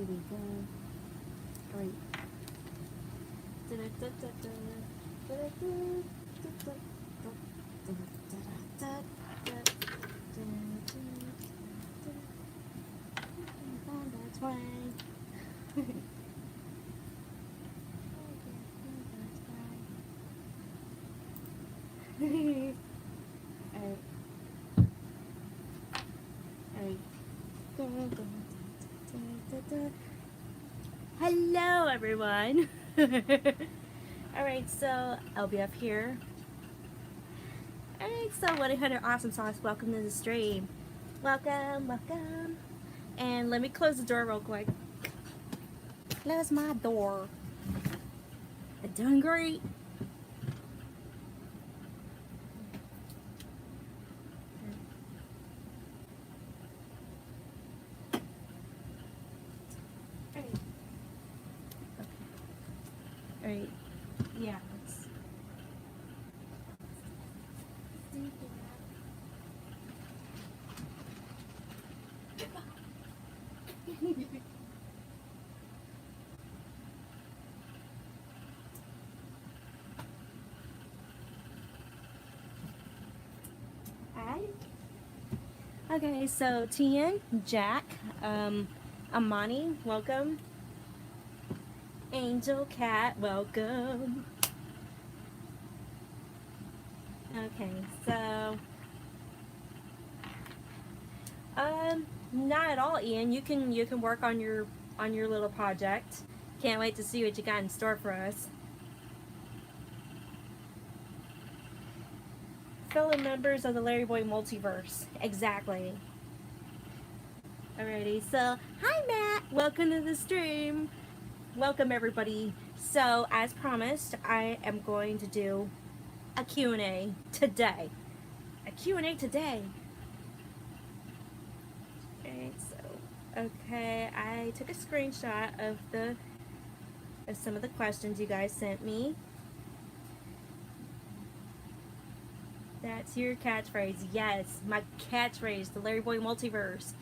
we go. Alright. That's right. Alright. Hello everyone. Alright, so LBF here. Alright, so 1-800 Awesome Sauce, welcome to the stream. Welcome, welcome. And let me close the door real quick. Close my door. I'm doing great. Alright, yeah, let's okay, so Tian, Jack, Amani, welcome. Angel Cat, welcome. Okay, so not at all, Ian. You can work on your little project. Can't wait to see what you got in store for us. Fellow members of the Larryboy multiverse. Exactly. Alrighty, so hi Matt, welcome to the stream. Welcome everybody. So as promised, I am going to do a Q&A today. A Q&A today. Alright, so okay, I took a screenshot of some of the questions you guys sent me. That's your catchphrase. Yes, my catchphrase, the Larryboy multiverse.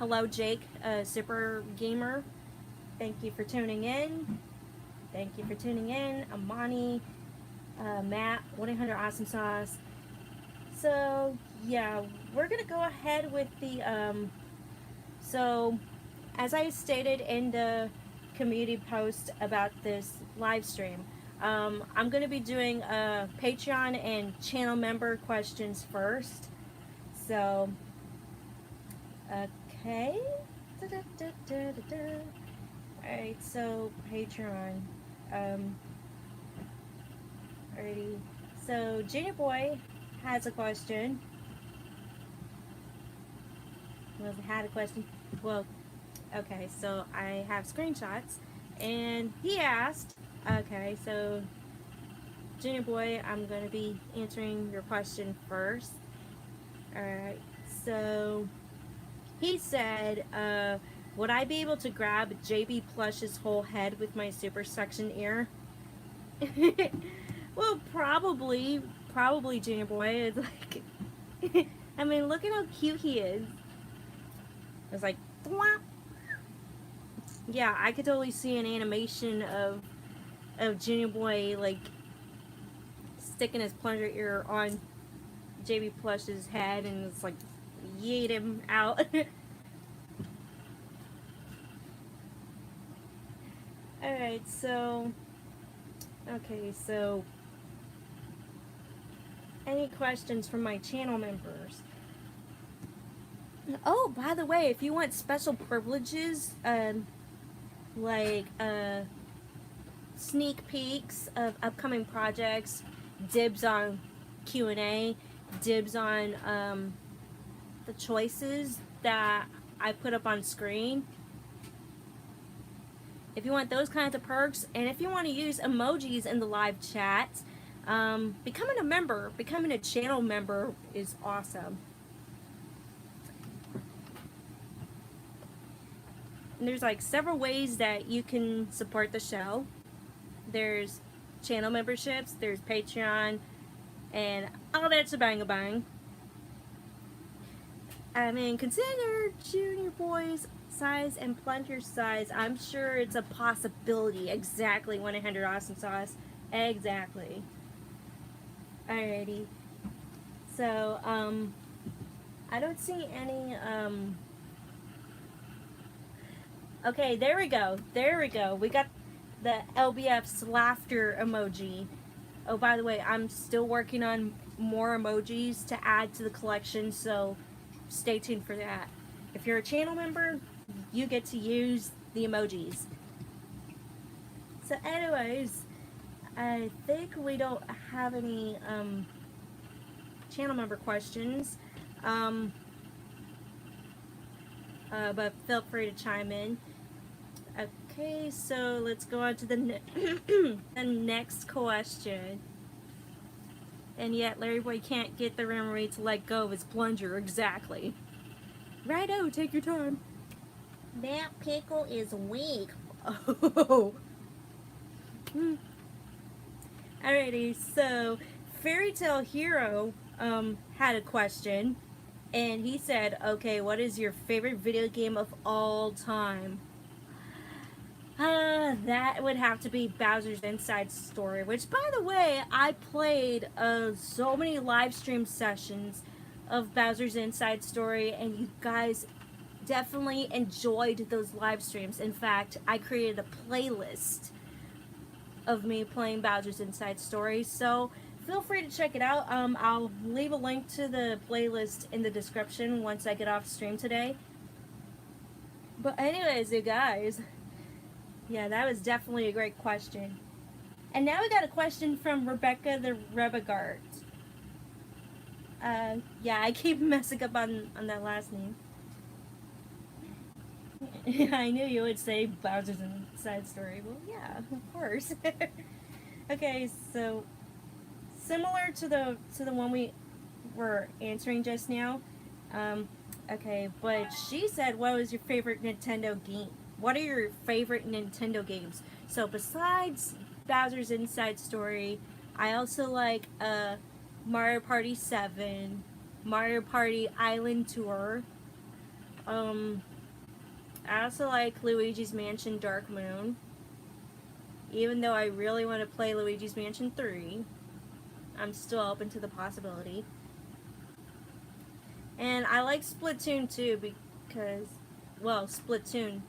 Hello Jake, Super Gamer. Thank you for tuning in. Thank you for tuning in. Amani, Matt, 1-800 Awesome Sauce. So, yeah, we're going to go ahead with the, so, as I stated in the community post about this live stream, I'm going to be doing Patreon and channel member questions first. So, okay. Alright, so Patreon. Alrighty. So Junior Boy has a question. Well, had a question. Well, okay, so I have screenshots and he asked, okay, so Junior Boy, I'm gonna be answering your question first. Alright, so he said, would I be able to grab JB Plush's whole head with my super suction ear? Well, probably, Junior Boy. It's like, I mean, look at how cute he is. It's like, thwomp. Yeah, I could totally see an animation of Junior Boy like sticking his plunger ear on JB Plush's head and it's like yeet him out. Alright, so, okay, so, any questions from my channel members? Oh, by the way, if you want special privileges, like, sneak peeks of upcoming projects, dibs on Q&A, dibs on, the choices that I put up on screen, if you want those kinds of perks, and if you want to use emojis in the live chat, becoming a member, becoming a channel member is awesome. And there's like several ways that you can support the show. There's channel memberships, there's Patreon, and all that shebang-a-bang. I mean, consider Junior Boy's size and plunger size. I'm sure it's a possibility. Exactly, 1-800 Awesome Sauce. Exactly. Alrighty. So, I don't see any, okay, there we go. There we go. We got the LBF's laughter emoji. Oh, by the way, I'm still working on more emojis to add to the collection, so stay tuned for that. If you're a channel member, you get to use the emojis. So anyways, I think we don't have any channel member questions, but feel free to chime in. Okay, so let's go on to the next question. And yet Larryboy can't get the memory to let go of his plunger. Exactly. Righto, take your time. That pickle is weak. Oh. Alrighty, so Fairy Tale Hero had a question, and he said, okay, what is your favorite video game of all time? That would have to be Bowser's Inside Story, which, by the way, I played so many live stream sessions of Bowser's Inside Story, and you guys definitely enjoyed those live streams. In fact, I created a playlist of me playing Bowser's Inside Story, so feel free to check it out. I'll leave a link to the playlist in the description once I get off stream today. But anyways, you guys, yeah, that was definitely a great question. And now we got a question from Rebecca the Rebegart. Yeah, I keep messing up on that last name. I knew you would say Bowser's Inside Story. Well, yeah, of course. Okay, so similar to the one we were answering just now. Okay, but she said, what was your favorite Nintendo game? What are your favorite Nintendo games? So besides Bowser's Inside Story, I also like Mario Party 7, Mario Party Island Tour. I also like Luigi's Mansion Dark Moon. Even though I really want to play Luigi's Mansion 3, I'm still open to the possibility. And I like Splatoon 2 because, well, Splatoon,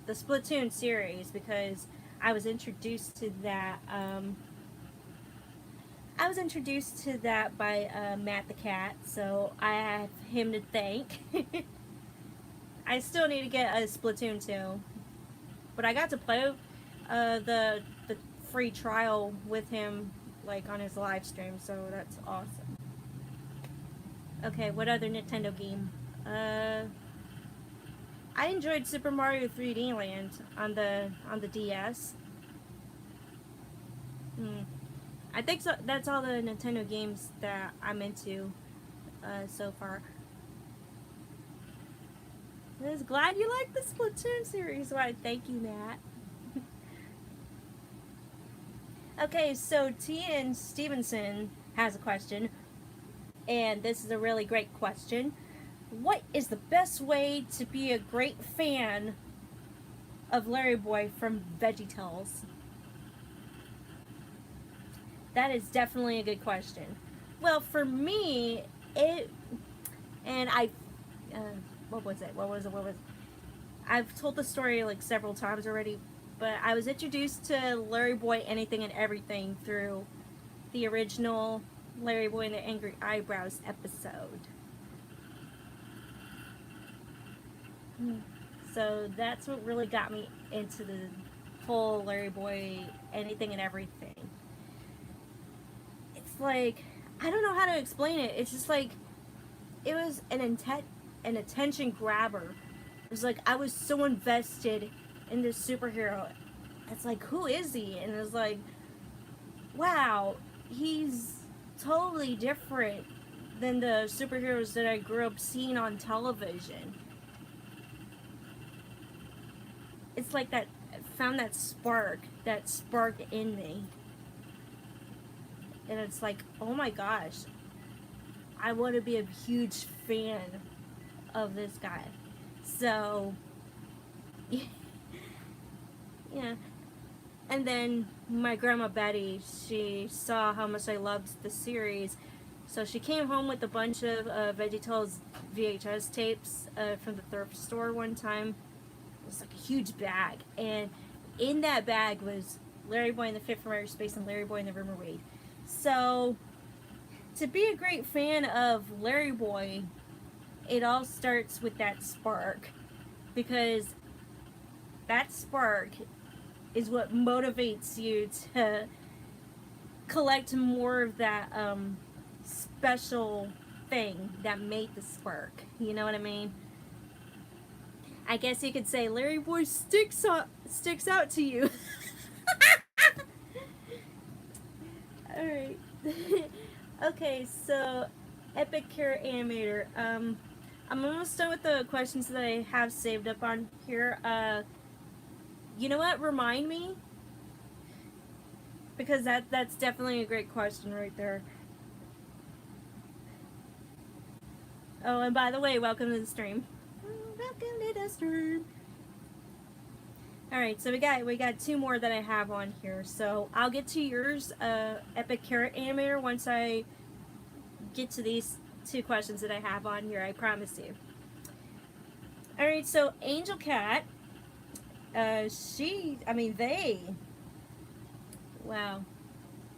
the Splatoon series, because I was introduced to that, by Matt the Cat, so I have him to thank. I still need to get a Splatoon 2, but I got to play the free trial with him, like, on his live stream, so that's awesome. Okay, what other Nintendo game? I enjoyed Super Mario 3D Land on the DS. I think so. That's all the Nintendo games that I'm into so far. I was glad you liked the Splatoon series. Why, thank you, Matt. Okay, so Tian Stevenson has a question, and this is a really great question. What is the best way to be a great fan of Larryboy from Veggietales? That is definitely a good question. Well, for me, what was it? I've told the story like several times already, but I was introduced to Larryboy Anything and Everything through the original Larryboy and the Angry Eyebrows episode. So that's what really got me into the whole Larryboy Anything and Everything. It's like, I don't know how to explain it. It's just like, it was an attention grabber. It was like, I was so invested in this superhero. It's like, who is he? And it was like, wow, he's totally different than the superheroes that I grew up seeing on television. It's like that, found that spark in me. And it's like, oh my gosh, I want to be a huge fan of this guy. So, yeah. And then my grandma Betty, she saw how much I loved the series, so she came home with a bunch of Veggietales VHS tapes from the thrift store one time. It was like a huge bag, and in that bag was Larryboy and the Fit from Outer Space and Larryboy and the Rumor Wade. So, to be a great fan of Larryboy, it all starts with that spark, because that spark is what motivates you to collect more of that special thing that made the spark. You know what I mean? I guess you could say Larryboy sticks out to you. Alright. Okay, so Epic Cure Animator. I'm almost done with the questions that I have saved up on here. You know what? Remind me. Because that's definitely a great question right there. Oh, and by the way, welcome to the stream. Welcome to the stream. Alright, so we got two more that I have on here. So I'll get to yours, Epic Carrot Animator, once I get to these two questions that I have on here, I promise you. Alright, so Angel Cat, they, wow,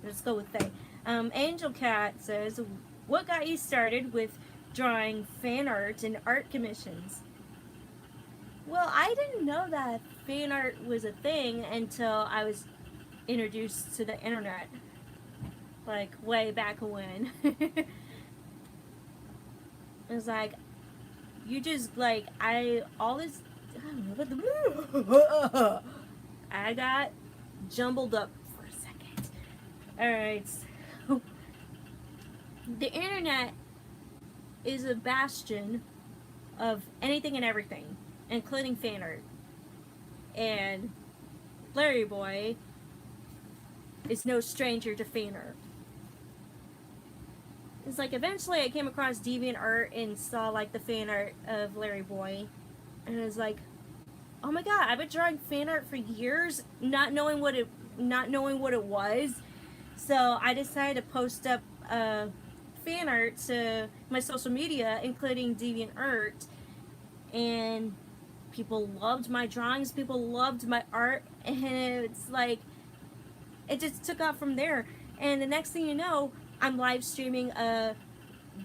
let's go with they. Angel Cat says, what got you started with drawing fan art and art commissions? Well, I didn't know that fan art was a thing until I was introduced to the internet, like way back when. It was like, you just like, I don't know, I got jumbled up for a second. Alright, so the internet is a bastion of anything and everything, including fan art. And Larryboy is no stranger to fan art. It's like eventually I came across DeviantArt and saw like the fan art of Larryboy, and I was like, oh my god, I've been drawing fan art for years, not knowing what it was. So I decided to post up fan art to my social media, including DeviantArt, and people loved my drawings, people loved my art, and it's like, it just took off from there. And the next thing you know, I'm live streaming,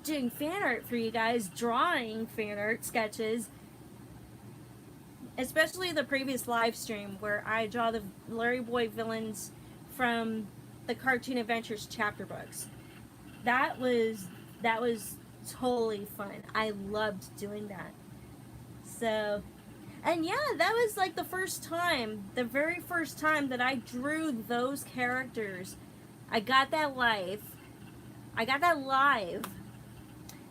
doing fan art for you guys, drawing fan art sketches, especially the previous live stream where I draw the Larryboy villains from the Cartoon Adventures chapter books. That was totally fun. I loved doing that. So, and yeah, that was like the very first time that I drew those characters. I got that live.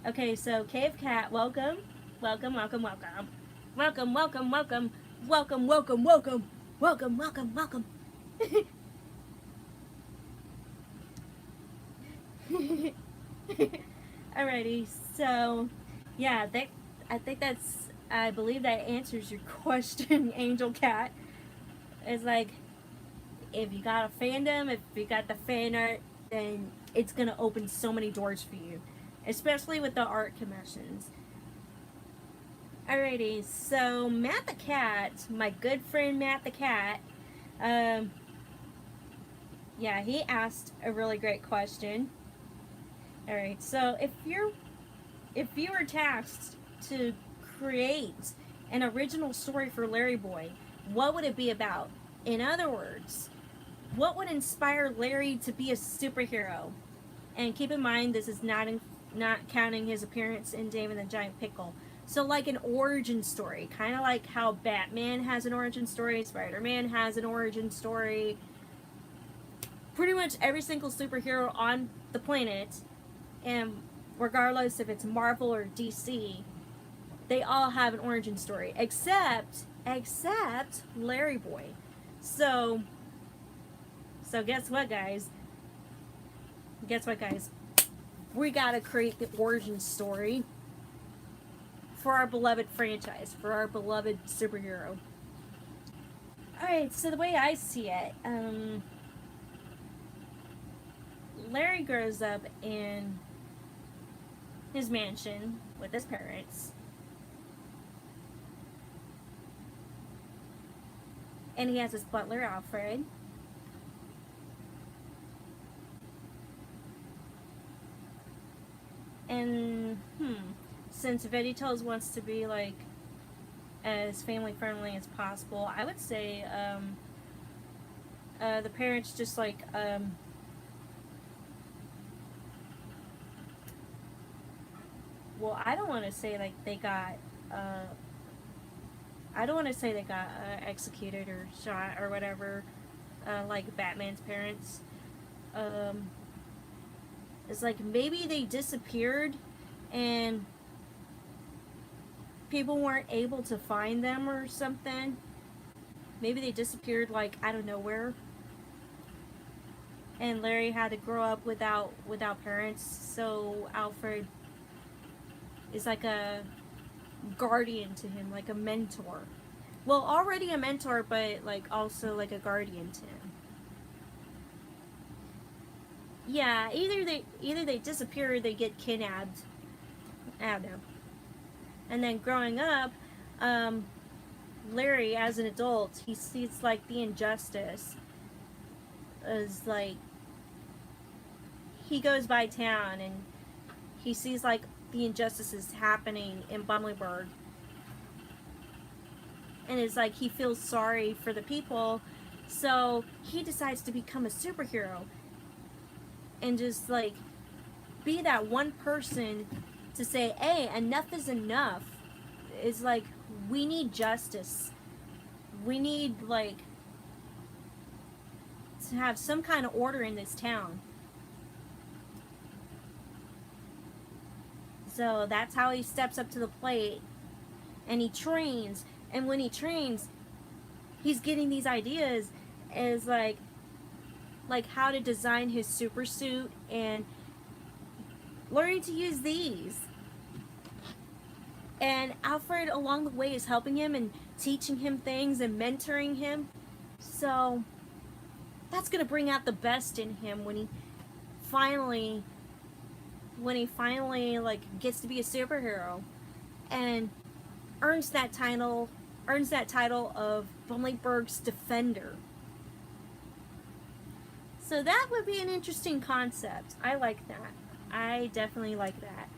Okay, so Cave Cat, welcome. Welcome, welcome, welcome. Welcome, welcome, welcome. Welcome, welcome, welcome. Welcome, welcome, welcome. Alrighty, so yeah, I believe that answers your question, Angel Cat. It's like, if you got a fandom, if you got the fan art, then it's gonna open so many doors for you, especially with the art commissions. Alrighty, so Matt the Cat, my good friend Matt the Cat, yeah, he asked a really great question. Alright, so if you were tasked to create an original story for Larryboy, what would it be about? In other words, what would inspire Larry to be a superhero? And keep in mind, this is not counting his appearance in Dave and the Giant Pickle. So like an origin story, kind of like how Batman has an origin story, Spider-Man has an origin story. Pretty much every single superhero on the planet, and regardless if it's Marvel or DC, they all have an origin story, except Larryboy. So guess what, guys? We gotta create the origin story for our beloved franchise, for our beloved superhero. Alright, so the way I see it, Larry grows up in his mansion with his parents. And he has his butler, Alfred. And, since Veggietales wants to be, like, as family friendly as possible, I would say, the parents just, like, well, I don't want to say, like, they got, executed or shot or whatever, like Batman's parents. It's like maybe they disappeared and people weren't able to find them or something. Maybe they disappeared, like, out of nowhere. And Larry had to grow up without parents, so Alfred is like a guardian to him, like a mentor. Well, already a mentor, but like also like a guardian to him. Yeah, either they disappear or they get kidnapped. I don't know. And then growing up, Larry, as an adult, he sees like the injustice. Is like he goes by town and he sees like the injustices happening in Bumbleberg. And it's like he feels sorry for the people, so he decides to become a superhero and just like be that one person to say, hey, enough is enough. It's like we need justice. We need like to have some kind of order in this town. So that's how he steps up to the plate and he trains. And when he trains, he's getting these ideas as like how to design his super suit and learning to use these. And Alfred along the way is helping him and teaching him things and mentoring him. So that's gonna bring out the best in him when he finally like gets to be a superhero and earns that title of Bumbleberg's Defender. So that would be an interesting concept. I like that. I definitely like that.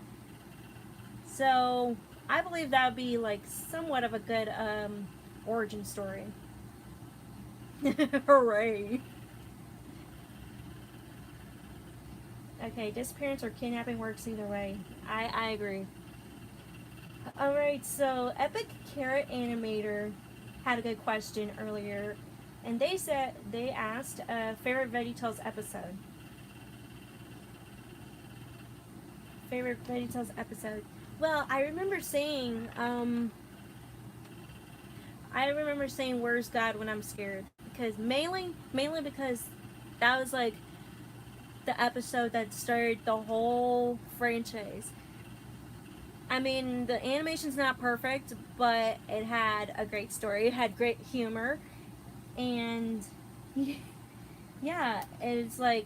So I believe that would be like somewhat of a good origin story. Hooray. Okay, disappearance or kidnapping works either way. I agree. Alright, so Epic Carrot Animator had a good question earlier, and they asked favorite Veggietales episode. Favorite Veggietales episode. Well, I remember saying Where's God When I'm Scared? Because mainly because that was like the episode that started the whole franchise. I mean, the animation's not perfect, but it had a great story. It had great humor. And yeah, it's like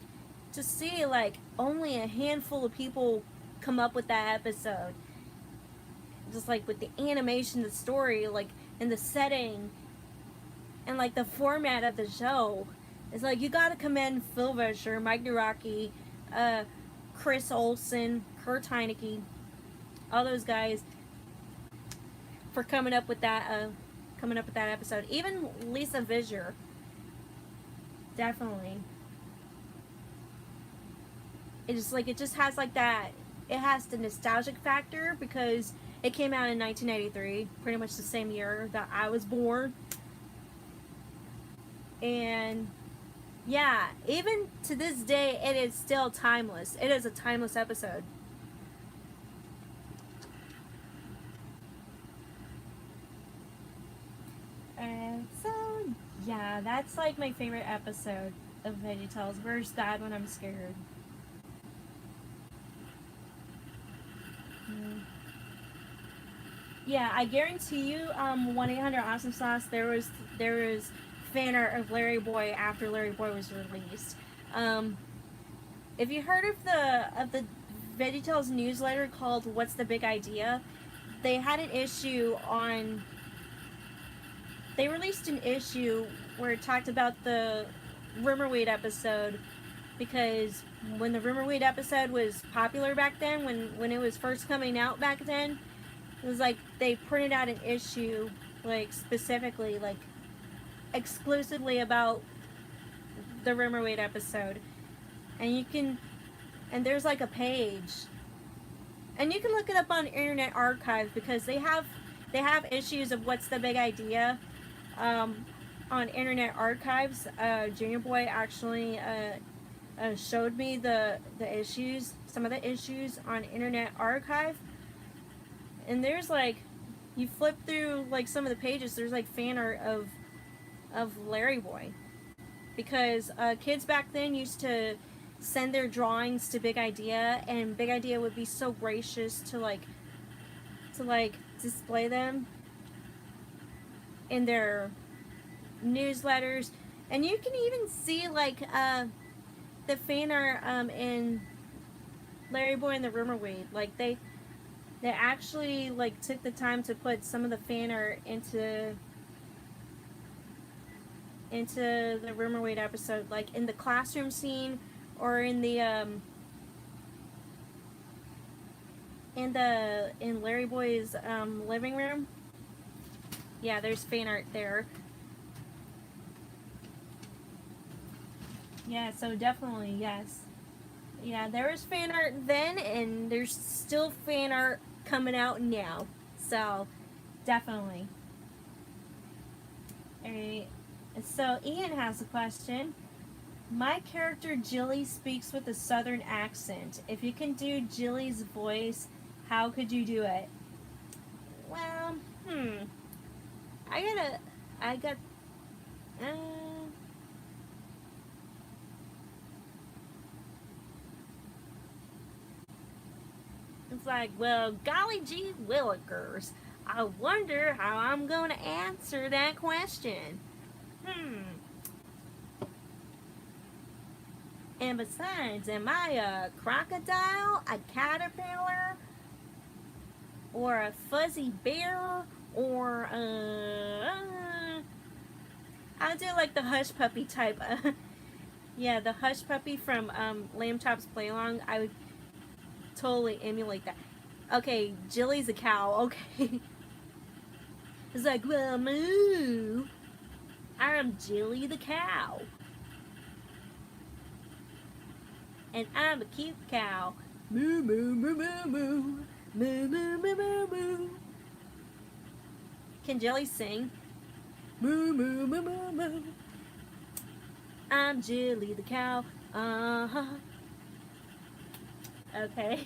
to see like only a handful of people come up with that episode. Just like with the animation, the story, like and the setting and like the format of the show. It's like you gotta commend Phil Vischer, Mike Naraki, Chris Olsen, Kurt Heineke, all those guys for coming up with that episode. Even Lisa Vischer, definitely. It just has like that. It has the nostalgic factor because it came out in 1993, pretty much the same year that I was born. And yeah, even to this day, it is still timeless. It is a timeless episode. So, yeah, that's like my favorite episode of Veggietales. Where's God When I'm Scared? Yeah, I guarantee you, 1-800-Awesome Sauce. There was fan art of Larry Boy after Larry Boy was released. Um, if you heard of the Veggietales newsletter called "What's the Big Idea," they had an issue on. They released an issue where it talked about the Rumorweed episode because when the Rumorweed episode was popular back then, when it was first coming out back then, it was like they printed out an issue like specifically like exclusively about the Rumorweed episode, and you can and there's like a page, and you can look it up on Internet Archive because they have issues of What's the Big Idea um, on Internet Archives. Junior Boy actually showed me the issues, some of the issues on Internet Archive, and there's like you flip through like some of the pages. There's like fan art of Larry Boy because kids back then used to send their drawings to Big Idea, and Big Idea would be so gracious to display them in their newsletters, and you can even see like the fan art in Larry Boy and the Rumorweed. Like they actually like took the time to put some of the fan art into the Rumorweed episode, like in the classroom scene or in Larry Boy's living room. Yeah, there's fan art there. Yeah, so definitely yes. Yeah, there was fan art then, and there's still fan art coming out now. So definitely. Alright. So Ian has a question. My character Jilly speaks with a southern accent. If you can do Jilly's voice, how could you do it? Well, I got, uh, it's like, well, golly gee willikers. I wonder how I'm going to answer that question. And besides, am I a crocodile, a caterpillar, or a fuzzy bear, or I'll do like the hush puppy type. Yeah, the hush puppy from Lamb Chop's Play Along. I would totally emulate that. Okay, Jilly's a cow. Okay. It's like, well, moo. I'm Jilly the cow. And I'm a cute cow. Moo, moo, moo, moo, moo. Moo, moo, moo, moo, moo. Can Jelly sing? Moo, moo, moo, moo, moo. I'm Jilly the cow. Uh-huh. Okay.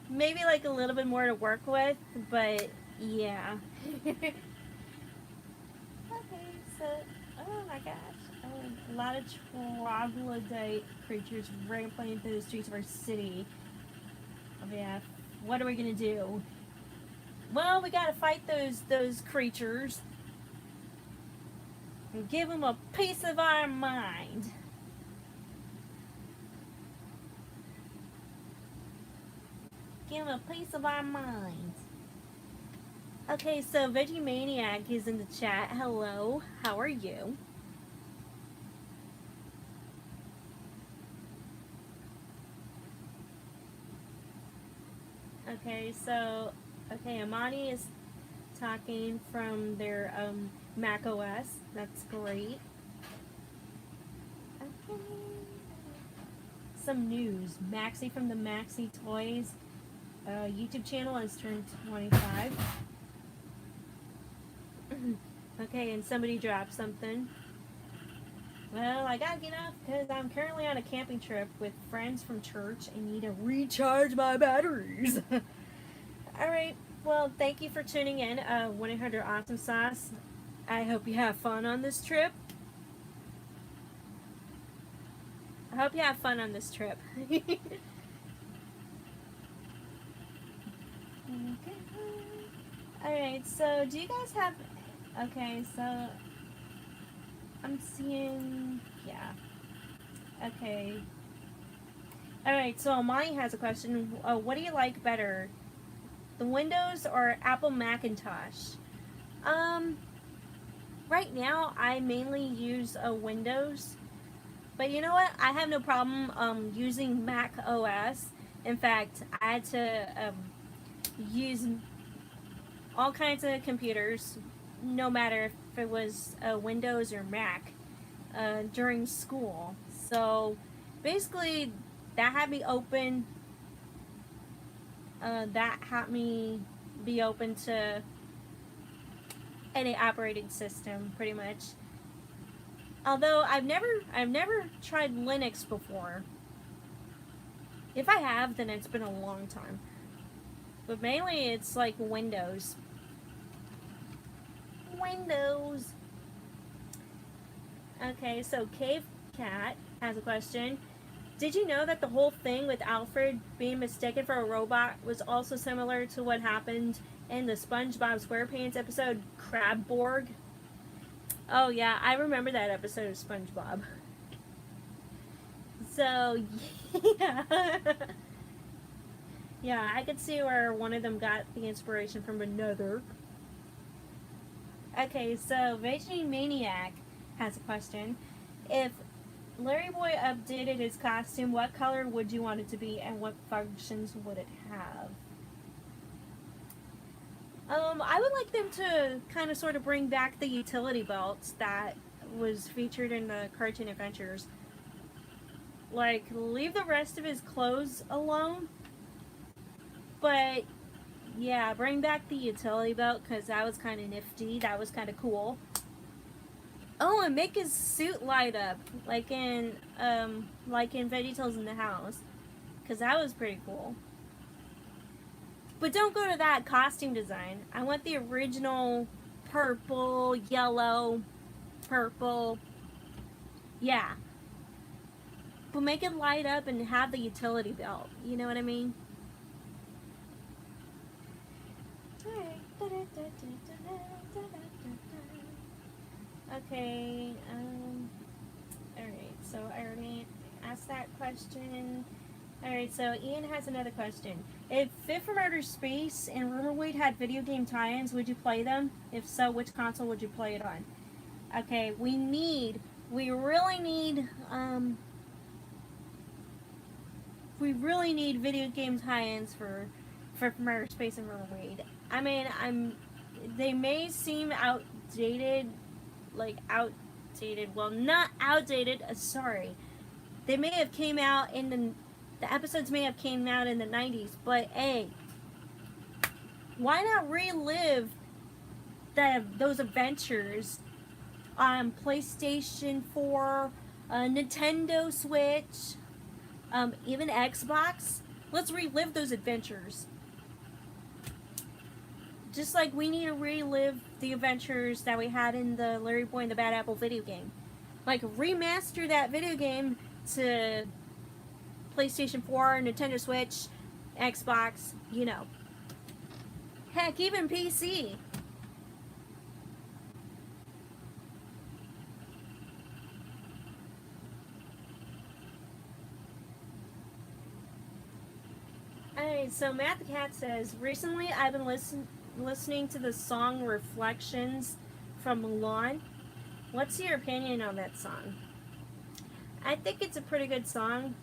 Maybe like a little bit more to work with, but yeah. Okay, so, oh my gosh. A lot of troglodyte creatures rampling through the streets of our city. Oh yeah. What are we gonna do? Well, we gotta fight those creatures and give them a piece of our mind. Give them a piece of our mind. Okay, so Veggie Maniac is in the chat. Hello, how are you? Okay, so Amani is talking from their Mac OS. That's great. Okay. Some news. Maxie from the Maxie Toys YouTube channel has turned 25. Okay, and somebody dropped something. Well, I gotta get off because I'm currently on a camping trip with friends from church and need to recharge my batteries. Alright, well, thank you for tuning in. 1-800-Awesome Sauce. I hope you have fun on this trip. I hope you have fun on this trip. Alright, Alright, so do you guys have... Okay, so... I'm seeing... Yeah. Okay. Alright, so Monty has a question. What do you like better? The Windows or Apple Macintosh? Right now I mainly use Windows. But you know what? I have no problem using Mac OS. In fact, I had to use all kinds of computers, no matter if it was Windows or Mac, during school. So basically, that had me open. That had me be open to any operating system, pretty much. Although I've never tried Linux before. If I have, then it's been a long time. But mainly it's like Windows. Windows. Okay, so Cave Cat has a question. Did you know that the whole thing with Alfred being mistaken for a robot was also similar to what happened in the SpongeBob SquarePants episode Crabborg? Oh yeah, I remember that episode of SpongeBob. So, yeah. Yeah, I could see where one of them got the inspiration from another. Okay, so Veggie Maniac has a question. If Larryboy updated his costume, what color would you want it to be and what functions would it have? I would like them to kind of sort of bring back the utility belt that was featured in the Cartoon Adventures. Like, leave the rest of his clothes alone. But, yeah, bring back the utility belt because that was kind of nifty. That was kind of cool. Oh, and make his suit light up, like in Veggietales in the House, because that was pretty cool. But don't go to that costume design. I want the original purple, yellow, purple. Yeah. But make it light up and have the utility belt. You know what I mean? Okay, alright, so I already asked that question. Alright, so Ian has another question. If Fit for Outer Space and Rumorweed had video game tie-ins, would you play them? If so, which console would you play it on? Okay, we really need video game tie-ins for Fit from Outer Space and Rumorweed. I mean, they may seem outdated, well, not outdated, sorry. They may have came out in the episodes may have came out in the 90s, but hey, why not relive those adventures on PlayStation 4, Nintendo Switch, even Xbox? Let's relive those adventures. Just like we need to relive the adventures that we had in the Larryboy and the Bad Apple video game. Like, remaster that video game to PlayStation 4, Nintendo Switch, Xbox, you know. Heck, even PC. Alright, so Matt the Cat says, recently I've been listening to the song Reflections from Mulan. What's your opinion on that song? I think it's a pretty good song.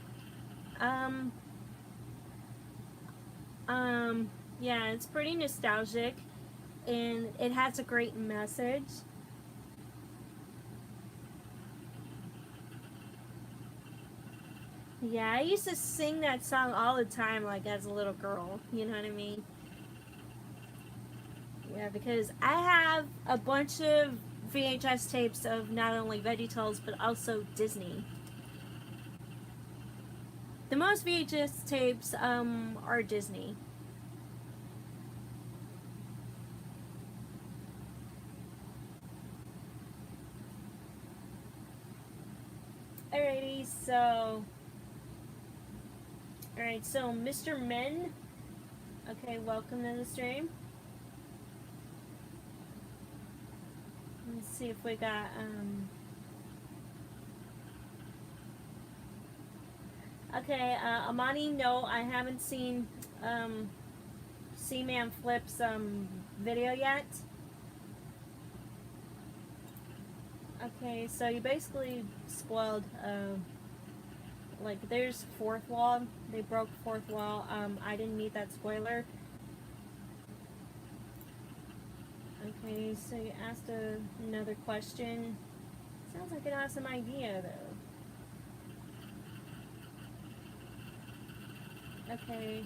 Yeah, it's pretty nostalgic and it has a great message. Yeah, I used to sing that song all the time, like as a little girl, you know what I mean? Yeah, because I have a bunch of VHS tapes of not only Veggietales, but also Disney. The most VHS tapes, are Disney. Alrighty, so... Alright, so Mr. Men, okay, welcome to the stream. see if we got, okay, Amani, no, I haven't seen, Seaman Flip's, video yet. Okay, so you basically spoiled, like, there's fourth wall. They broke fourth wall. I didn't meet that spoiler. Okay, so you asked another question. Sounds like an awesome idea, though. Okay,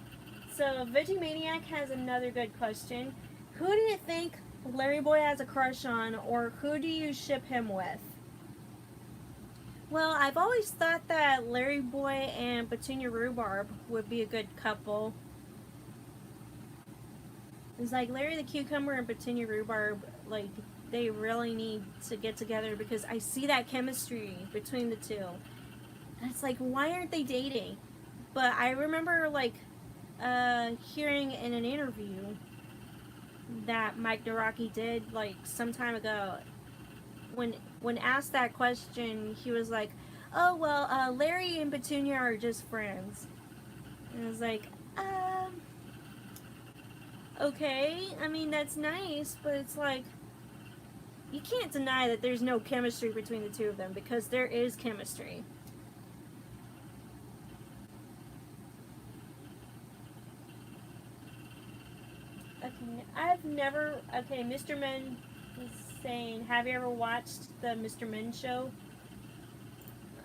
so Vegemaniac has another good question. Who do you think Larryboy has a crush on, or who do you ship him with? Well, I've always thought that Larryboy and Petunia Rhubarb would be a good couple. It's like Larry the Cucumber and Petunia Rhubarb, like, they really need to get together because I see that chemistry between the two. And it's like, why aren't they dating? But I remember, like, hearing in an interview that Mike Naraki did, like, some time ago, when asked that question, he was like, oh, well, Larry and Petunia are just friends. And I was like, okay, I mean, that's nice, but it's like, you can't deny that there's no chemistry between the two of them, because there is chemistry. Okay, Mr. Men is saying, have you ever watched the Mr. Men show?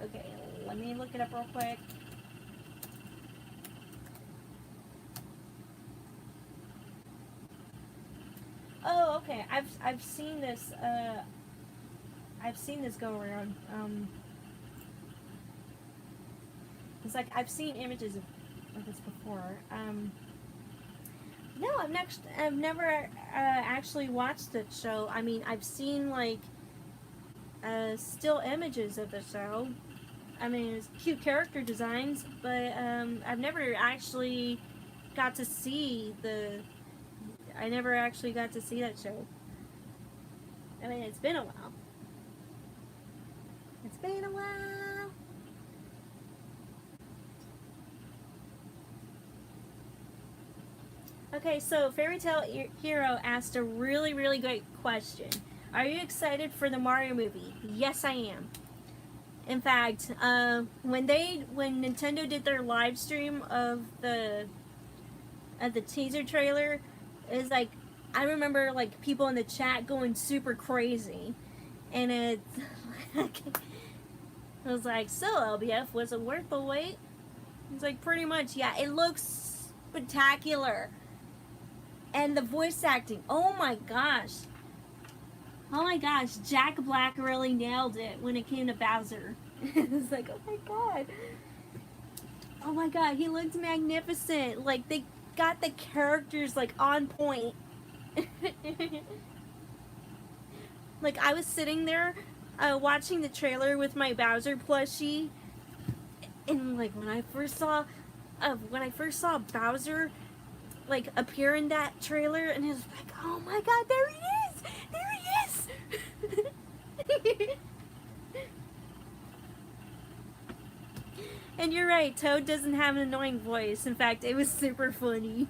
Okay, let me look it up real quick. Oh, okay. I've seen this. I've seen this go around. It's like I've seen images of this before. No, I've never actually watched the show. I mean, I've seen like still images of the show. I mean, it's cute character designs, but I've never actually got to see the. I never actually got to see that show. I mean, it's been a while. It's been a while. Okay, so Fairy Tale Hero asked a really, really great question. Are you excited for the Mario movie? Yes, I am. In fact, when Nintendo did their live stream of the teaser trailer, it's like I remember like people in the chat going super crazy, and it was like, so LBF, was it worth the wait? It's like pretty much, yeah. It looks spectacular. And the voice acting, oh my gosh. Oh my gosh, Jack Black really nailed it when it came to Bowser. It's like, oh my god. Oh my god, he looked magnificent. Like, they got the characters, like, on point. Like, I was sitting there watching the trailer with my Bowser plushie. And, like, when I first saw Bowser like appear in that trailer, and it was like, oh my god, there he is! And you're right, Toad doesn't have an annoying voice. In fact, it was super funny.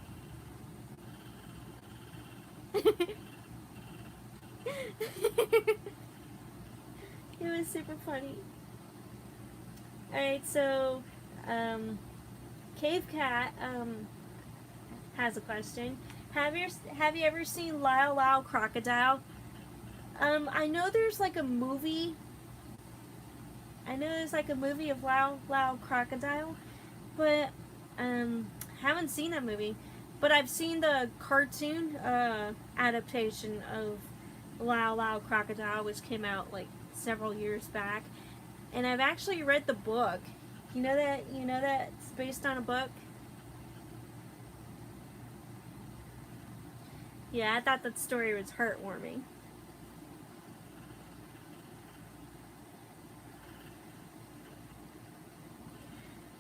It was super funny. Alright, so Cave Cat has a question. Have you ever seen Lyle Lyle Crocodile? I know there's like a movie. I know there's like a movie of Lyle Lyle Crocodile, but haven't seen that movie. But I've seen the cartoon adaptation of Lyle Lyle Crocodile, which came out like several years back, and I've actually read the book. You know that it's based on a book. Yeah, I thought that story was heartwarming.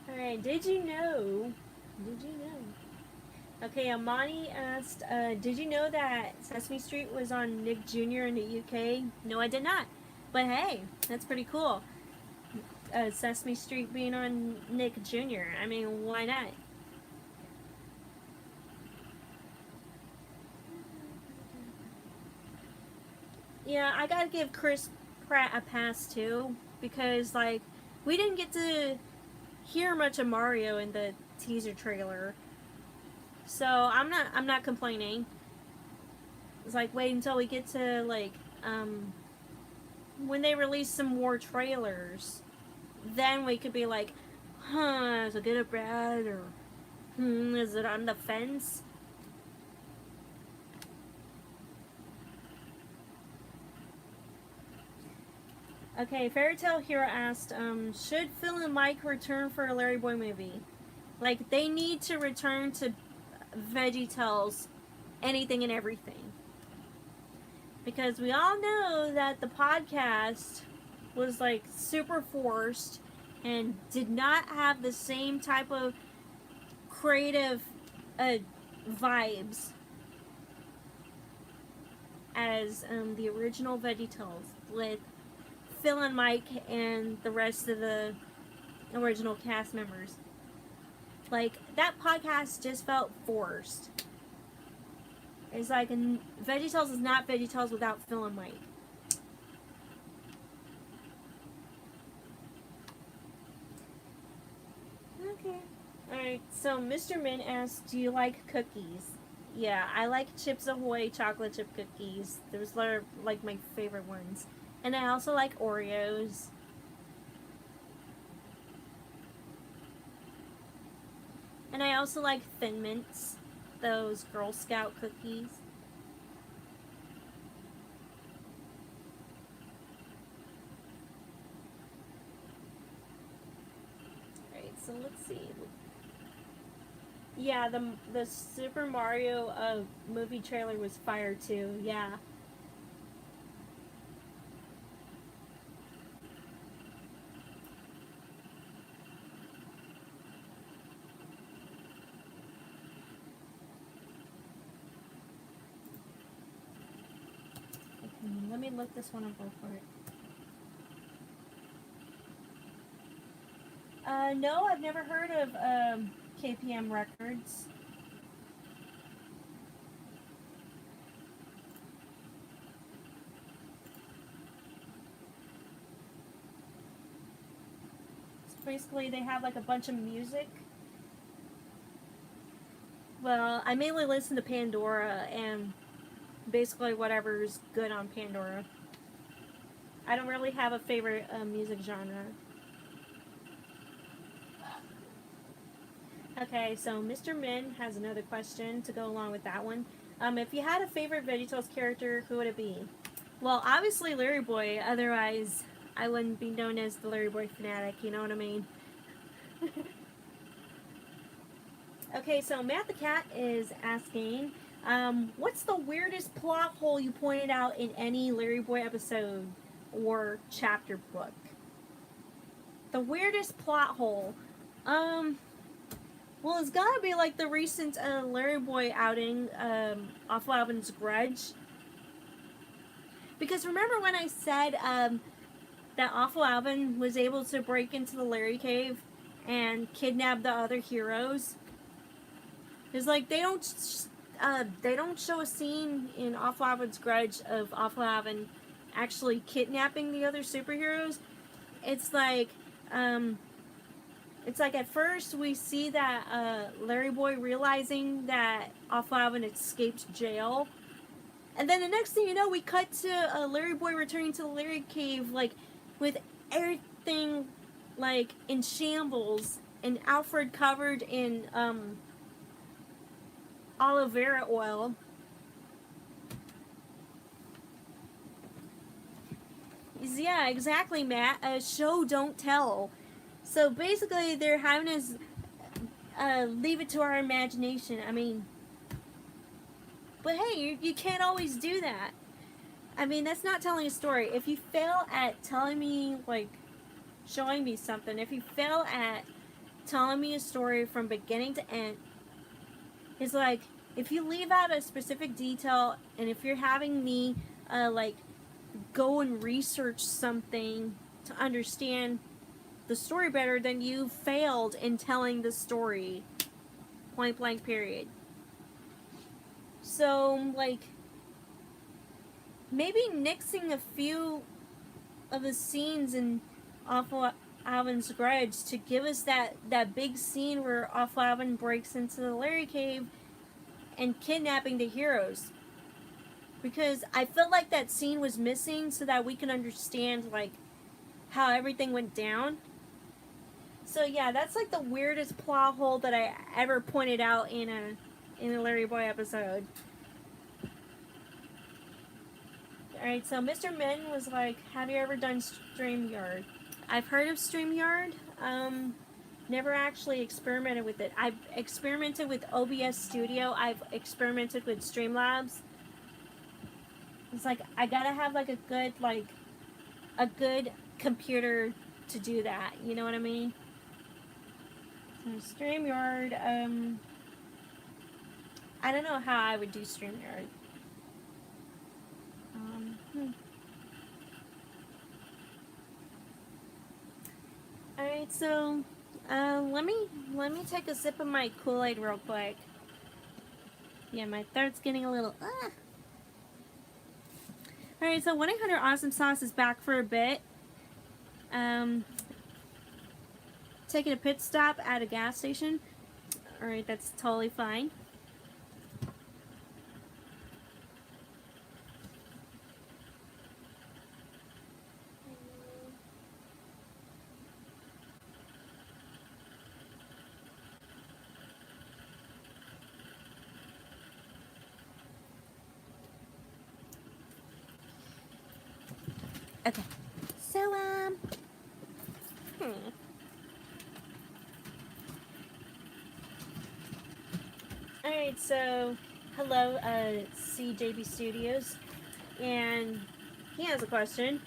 Alright, did you know Okay, Amani asked, did you know that Sesame Street was on Nick Jr. in the UK? No, I did not. But hey, that's pretty cool. Sesame Street being on Nick Jr. I mean, why not? Yeah, I gotta give Chris Pratt a pass too, because like we didn't get to hear much of Mario in the teaser trailer, so I'm not complaining. It's like wait until we get to like when they release some more trailers, then we could be like, huh, is it good or bad, or is it on the fence? Okay, Fairy Tale Hero asked, should Phil and Mike return for a Larryboy movie? Like, they need to return to Veggietales, anything and everything. Because we all know that the podcast was, like, super forced and did not have the same type of creative vibes as the original Veggietales with Phil and Mike and the rest of the original cast members. Like, that podcast just felt forced. It's like, Veggietales is not Veggietales without Phil and Mike. Okay. Alright, so Mr. Min asked, do you like cookies? Yeah, I like Chips Ahoy chocolate chip cookies. Those are, like, my favorite ones. And I also like Oreos. And I also like Thin Mints, those Girl Scout cookies. Alright, so let's see. Yeah, the Super Mario movie trailer was fire too, yeah. Let me look this one up real quick. No, I've never heard of KPM Records. So basically, they have like a bunch of music. Well, I mainly listen to Pandora and basically whatever's good on Pandora. I don't really have a favorite music genre. Okay, so Mr. Min has another question to go along with that one. If you had a favorite VeggieTales character, who would it be? Well, obviously Larryboy, otherwise I wouldn't be known as the Larryboy fanatic, you know what I mean? Okay, so Matt the Cat is asking, what's the weirdest plot hole you pointed out in any Larryboy episode or chapter book? The weirdest plot hole? Well, it's gotta be like the recent Larryboy outing, Awful Alvin's Grudge. Because remember when I said that Awful Alvin was able to break into the Larry Cave and kidnap the other heroes? It's like they don't show a scene in Awful Alvin's Grudge of Awful Alvin actually kidnapping the other superheroes. It's like at first we see that Larryboy realizing that Awful Alvin escaped jail, and then the next thing you know, we cut to Larryboy returning to the Larry Cave, like with everything like in shambles, and Alfred covered in aloe vera oil. Yeah, exactly, Matt. Show don't tell. So basically, they're having us leave it to our imagination. I mean, but hey, you can't always do that. I mean, that's not telling a story. If you fail at telling me, like, showing me something, if you fail at telling me a story from beginning to end, Is like, if you leave out a specific detail, and if you're having me, like, go and research something to understand the story better, then you failed in telling the story. Point blank, period. So, like, maybe nixing a few of the scenes in Awful Alvin's Grudge to give us that big scene where Awful Alvin breaks into the Larry Cave and kidnapping the heroes. Because I felt like that scene was missing so that we can understand, like, how everything went down. So yeah, that's like the weirdest plot hole that I ever pointed out in a Larryboy episode. Alright, so Mr. Min was like, have you ever done StreamYard? I've heard of StreamYard. Never actually experimented with it. I've experimented with OBS Studio. I've experimented with Streamlabs. It's like, I gotta have like a good computer to do that. You know what I mean? So StreamYard, I don't know how I would do StreamYard. Alright, so let me take a sip of my Kool-Aid real quick. Yeah, my throat's getting a little Alright, so 1-800 Awesome Sauce is back for a bit. Taking a pit stop at a gas station. Alright, that's totally fine. Okay. So, Alright, so, hello, CJB Studios, and he has a question.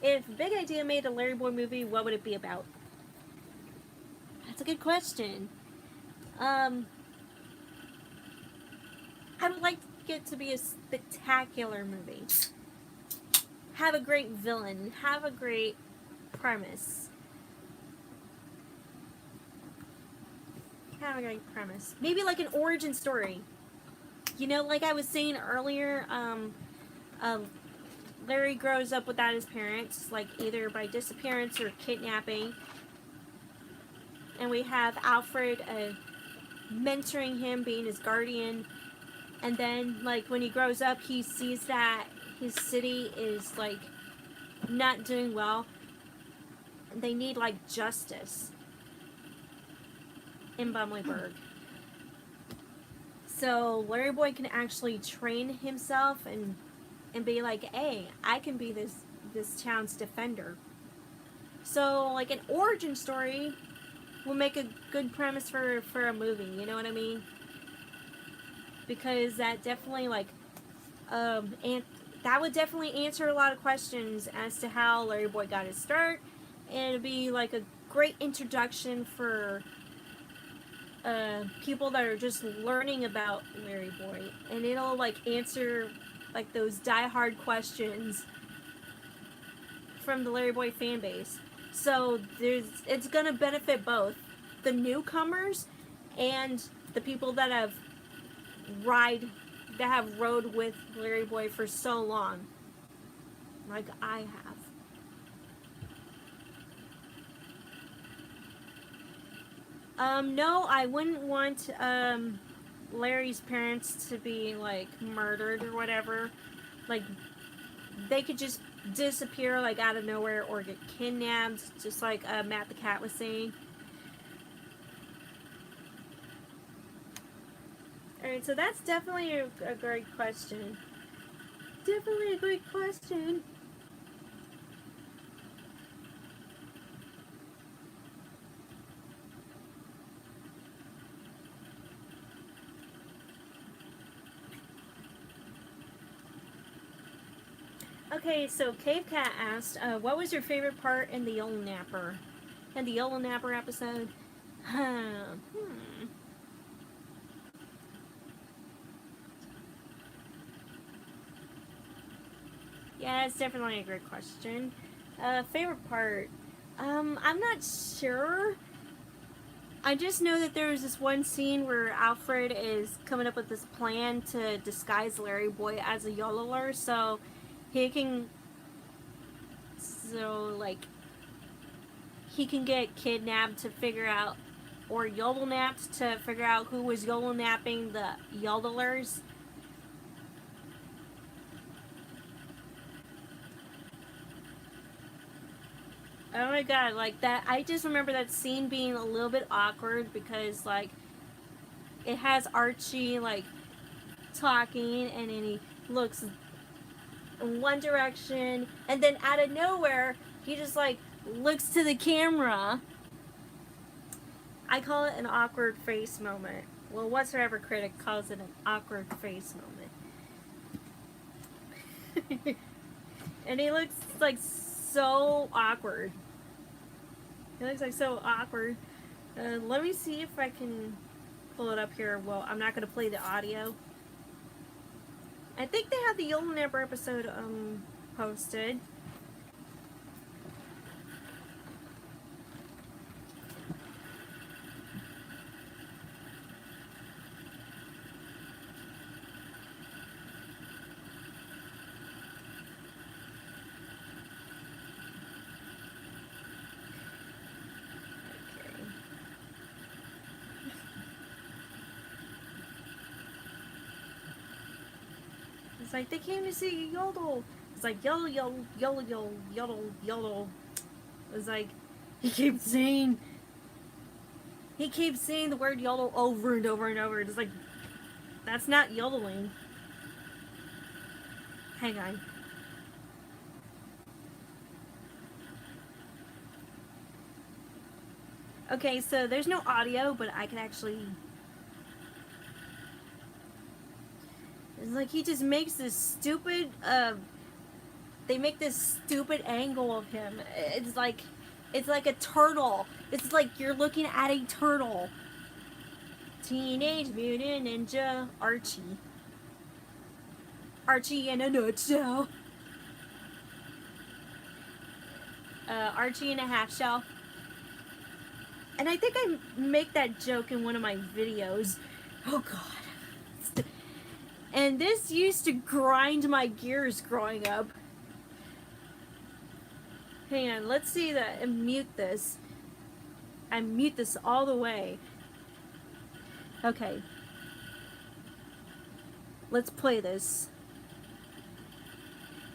If Big Idea made a Larryboy movie, what would it be about? That's a good question. I would like it to be a spectacular movie. Have a great villain. Have a great premise. Have a great premise. Maybe like an origin story. You know, like I was saying earlier, Larry grows up without his parents, like either by disappearance or kidnapping. And we have Alfred mentoring him, being his guardian. And then, like, when he grows up, he sees that his city is, like, not doing well. They need, like, justice in Bumbleberg. So Larryboy can actually train himself and be like, hey, I can be this town's defender. So, like, an origin story will make a good premise for a movie, you know what I mean? Because that definitely, like, and that would definitely answer a lot of questions as to how Larryboy got his start, and it'd be like a great introduction for people that are just learning about Larryboy, and it'll like answer like those die-hard questions from the Larryboy fan base. So it's gonna benefit both the newcomers and the people that have rode with Larryboy for so long, like I have. No, I wouldn't want Larry's parents to be like murdered or whatever. Like, they could just disappear like out of nowhere or get kidnapped, just like Matt the Cat was saying. Alright, so that's definitely a great question. Definitely a great question. Okay, so Cave Cat asked, what was your favorite part in the Yolo Napper? In the Yolo Napper episode? Yeah, it's definitely a great question. Favorite part? I'm not sure. I just know that there was this one scene where Alfred is coming up with this plan to disguise Larryboy as a yodeler, so he can, like, he can get kidnapped to figure out, or yodel napped to figure out who was yodel napping the yodelers. Oh my god, like that, I just remember that scene being a little bit awkward because, like, it has Archie, like, talking, and then he looks in one direction, and then out of nowhere, he just, like, looks to the camera. I call it an awkward face moment. Well, whatsoever critic calls it an awkward face moment. And he looks, like, so awkward. He looks like so awkward. Let me see if I can pull it up here. Well, I'm not going to play the audio. I think they have the Yodel Napper episode posted. It's like, they came to see Yodel. It's like, yodel, yodel, yodel, yodel, yodel, yodel. It's like, he keeps saying the word yodel over and over and over. It's like, that's not yodeling. Hang on. Okay, so there's no audio, but I can actually... It's like he just makes this stupid, they make this stupid angle of him. It's like a turtle. It's like you're looking at a turtle. Teenage Mutant Ninja Archie. Archie in a nutshell. Archie in a half shell. And I think I make that joke in one of my videos. Oh god. And this used to grind my gears growing up. Hang on, let's see that and mute this. I mute this all the way. Okay. Let's play this.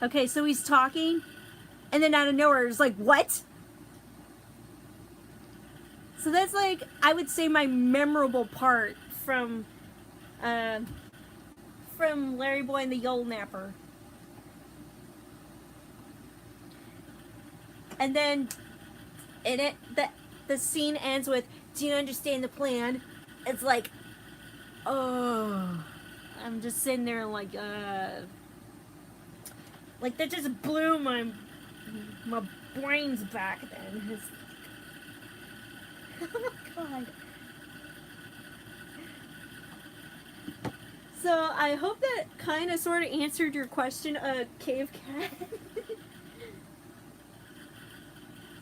Okay, so he's talking, and then out of nowhere, it's like, what? So that's, like, I would say my memorable part from Larryboy and the Yodel Napper. And then the scene ends with, do you understand the plan? It's like, oh, I'm just sitting there like that just blew my brains back then. Oh my god. So I hope that kind of sort of answered your question, Cave Cat.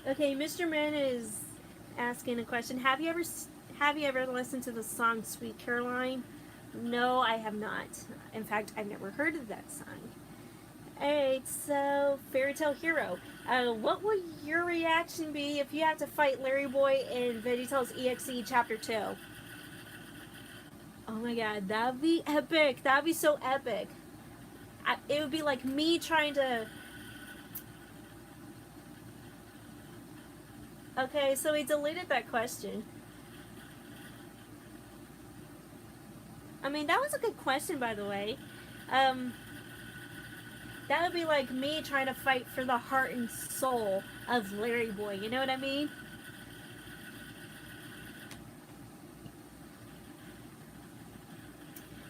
Okay, Mr. Man is asking a question. Have you ever listened to the song Sweet Caroline? No, I have not. In fact, I've never heard of that song. Alright, so Fairy Tale Hero. What will your reaction be if you have to fight Larryboy in Veggietales EXE Chapter 2? Oh my god, that would be epic. That would be so epic. It would be like me trying to... Okay, so he deleted that question. I mean, that was a good question, by the way. That would be like me trying to fight for the heart and soul of Larryboy. You know what I mean?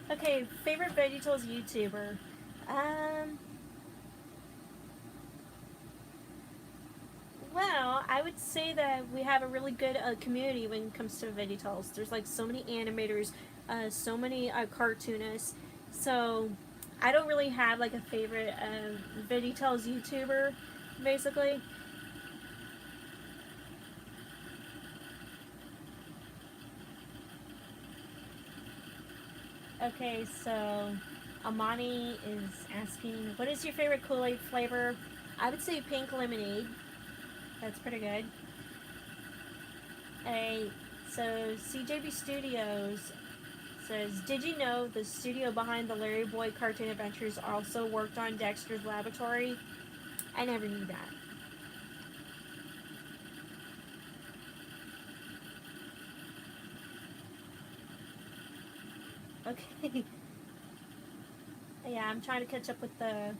Okay, favorite Veggietales YouTuber. Well, I would say that we have a really good community when it comes to Veggietales. There's like so many animators, so many cartoonists. So I don't really have like a favorite Veggietales YouTuber, basically. Okay, so Amani is asking, what is your favorite Kool-Aid flavor? I would say pink lemonade. That's pretty good. A so CJB Studios says, did you know the studio behind the Larryboy cartoon adventures also worked on Dexter's Laboratory? I never knew that. Okay. Yeah, I'm trying to catch up with the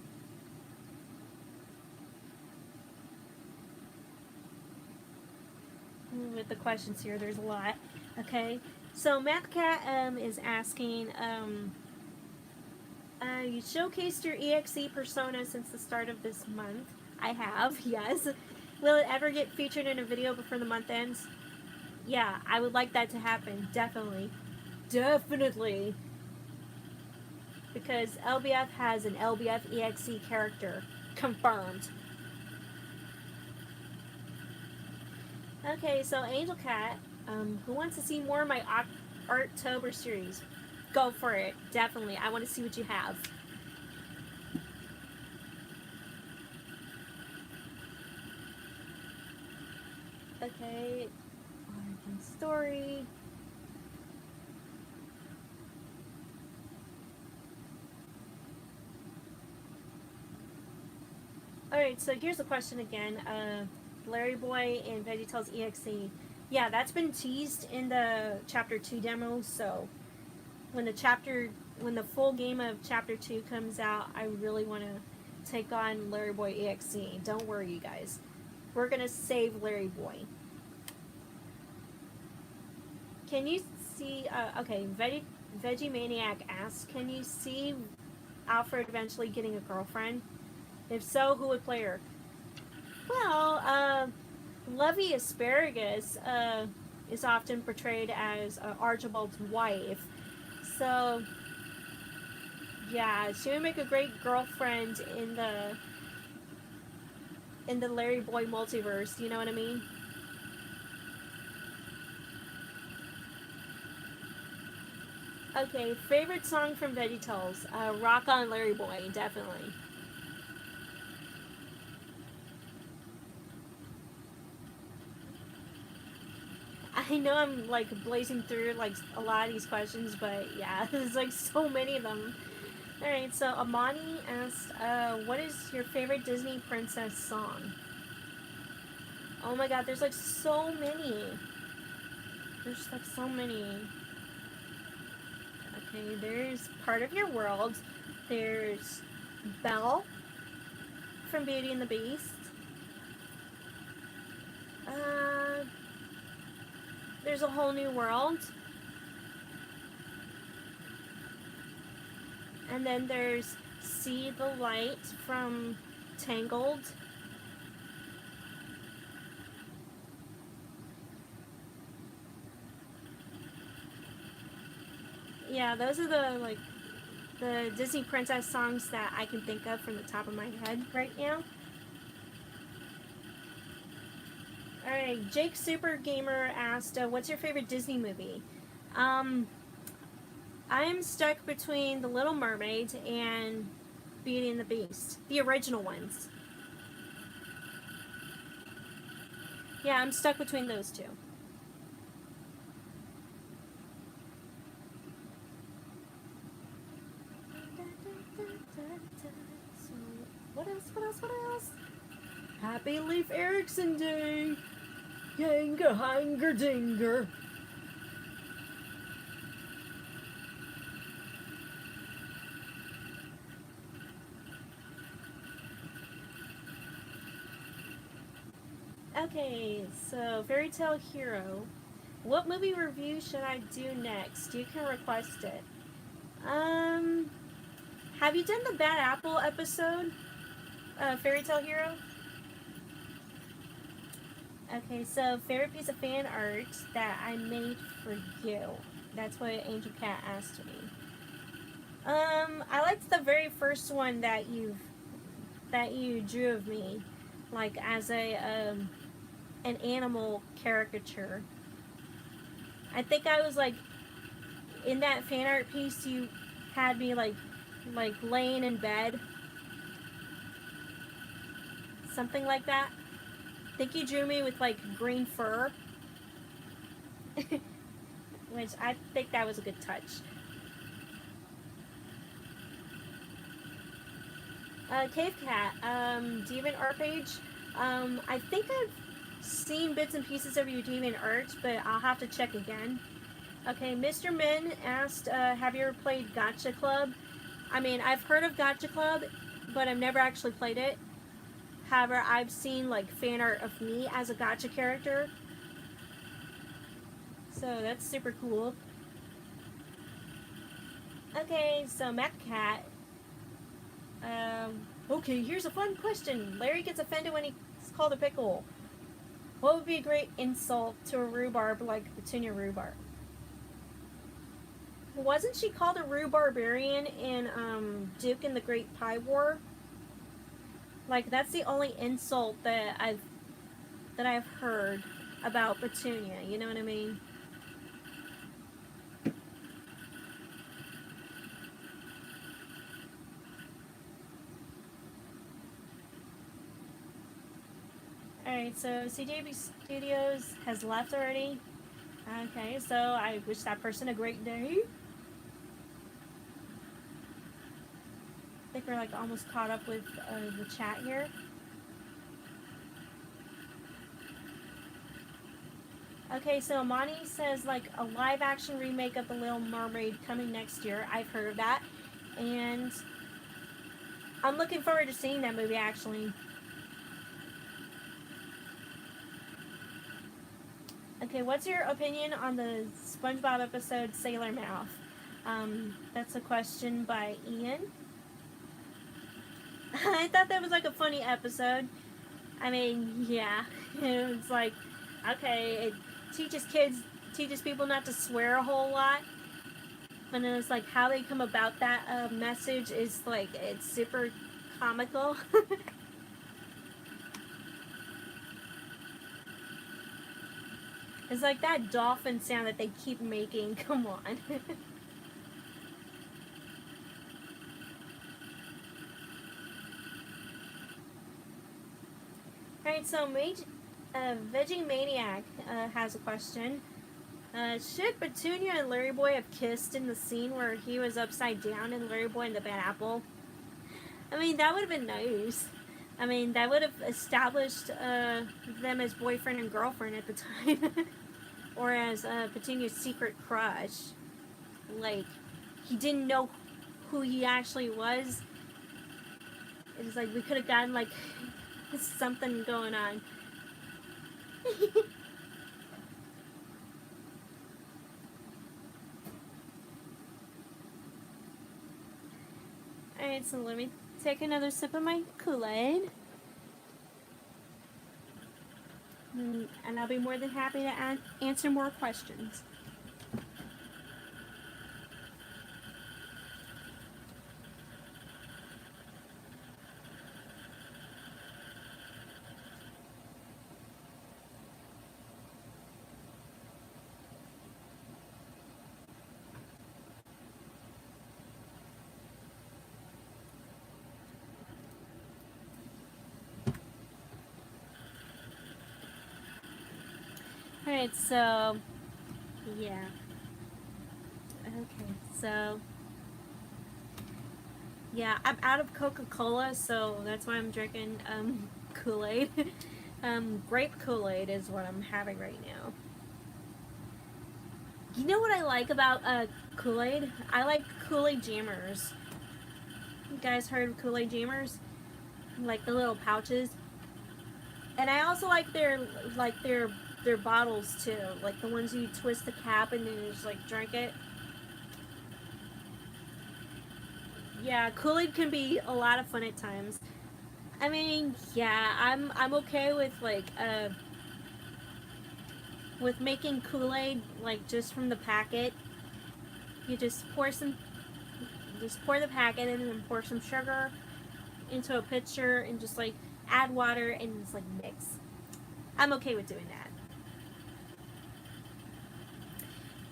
questions here. There's a lot. Okay. So Math Cat is asking, you showcased your EXE persona since the start of this month. I have, yes. Will it ever get featured in a video before the month ends? Yeah, I would like that to happen. Definitely. Definitely. Because LBF has an LBF EXE character. Confirmed. Okay, so Angel Cat, who wants to see more of my Arttober series? Go for it. Definitely. I want to see what you have. Okay. Origin story. Alright, so here's the question again. Larryboy and Veggietales EXE. Yeah, that's been teased in the Chapter 2 demo, so when the full game of Chapter 2 comes out, I really want to take on Larryboy EXE. Don't worry, you guys. We're going to save Larryboy. Can you see, okay, Veggie Maniac asks, can you see Alfred eventually getting a girlfriend? If so, who would play her? Well, Lovey Asparagus is often portrayed as Archibald's wife. So, yeah, she would make a great girlfriend in the Larryboy multiverse. You know what I mean? Okay, favorite song from Veggietales? Rock On Larryboy, definitely. I know I'm like blazing through like a lot of these questions, but yeah, there's like so many of them. Alright, so Amani asked, what is your favorite Disney princess song? Oh my god, there's like so many. There's like so many. Okay, there's Part of Your World. There's Belle from Beauty and the Beast. Uh, there's A Whole New World. And then there's See the Light from Tangled. Yeah, those are the Disney princess songs that I can think of from the top of my head right now. Alright, Jake Super Gamer asked, what's your favorite Disney movie? I'm stuck between The Little Mermaid and Beauty and the Beast. The original ones. Yeah, I'm stuck between those two. So, what else? What else? What else? Happy Leif Erikson Day! Yanga Hanger Dinger! Okay, so Fairy Tale Hero. What movie review should I do next? You can request it. Have you done the Bad Apple episode? Fairy Tale Hero? Okay, so favorite piece of fan art that I made for you. That's what Angel Cat asked me. I liked the very first one that you drew of me, like as a an animal caricature. I think I was like in that fan art piece you had me like laying in bed, something like that. I think you drew me with like green fur, which I think that was a good touch. Cave Cat, do you have an art page? I think I've seen bits and pieces of your deviant art, but I'll have to check again. Okay, Mr. Min asked, have you ever played Gotcha Club? I mean, I've heard of Gotcha Club, but I've never actually played it. However, I've seen like fan art of me as a Gotcha character. So that's super cool. Okay, so Mac Cat. Okay, here's a fun question. Larry gets offended when he's called a pickle. What would be a great insult to a rhubarb like Petunia Rhubarb? Wasn't she called a rhubarbarian in Duke and the Great Pie War? Like, that's the only insult that I've heard about Petunia, you know what I mean? Alright, so CJB Studios has left already. Okay, so I wish that person a great day. I think we're like almost caught up with the chat here. Okay, so Monty says like a live action remake of The Little Mermaid coming next year. I've heard of that. And I'm looking forward to seeing that movie actually. Okay, what's your opinion on the SpongeBob episode Sailor Mouth? That's a question by Ian. I thought that was like a funny episode. I mean, yeah, it was like, okay, it teaches people not to swear a whole lot. And then it's like how they come about that message is like, it's super comical. It's like that dolphin sound that they keep making. Come on. Alright, so Veggie Maniac has a question. Should Petunia and Larryboy have kissed in the scene where he was upside down and Larryboy and the Bad Apple? I mean, that would have been nice. I mean, that would have established them as boyfriend and girlfriend at the time. Or as Petunia's secret crush. Like, he didn't know who he actually was. It was like, we could have gotten, like, something going on. Alright, so let me take another sip of my Kool-Aid. And I'll be more than happy to answer more questions. Alright, so, yeah. Okay, so, yeah, I'm out of Coca-Cola, so that's why I'm drinking, Kool-Aid. Grape Kool-Aid is what I'm having right now. You know what I like about, Kool-Aid? I like Kool-Aid jammers. You guys heard of Kool-Aid jammers? Like the little pouches. And I also like their bottles too, like the ones you twist the cap and then you just like drink it. Yeah, Kool-Aid can be a lot of fun at times. I mean, yeah, I'm okay with like with making Kool-Aid like just from the packet. You just pour some, just pour the packet in and then pour some sugar into a pitcher and just like add water and just like mix. I'm okay with doing that.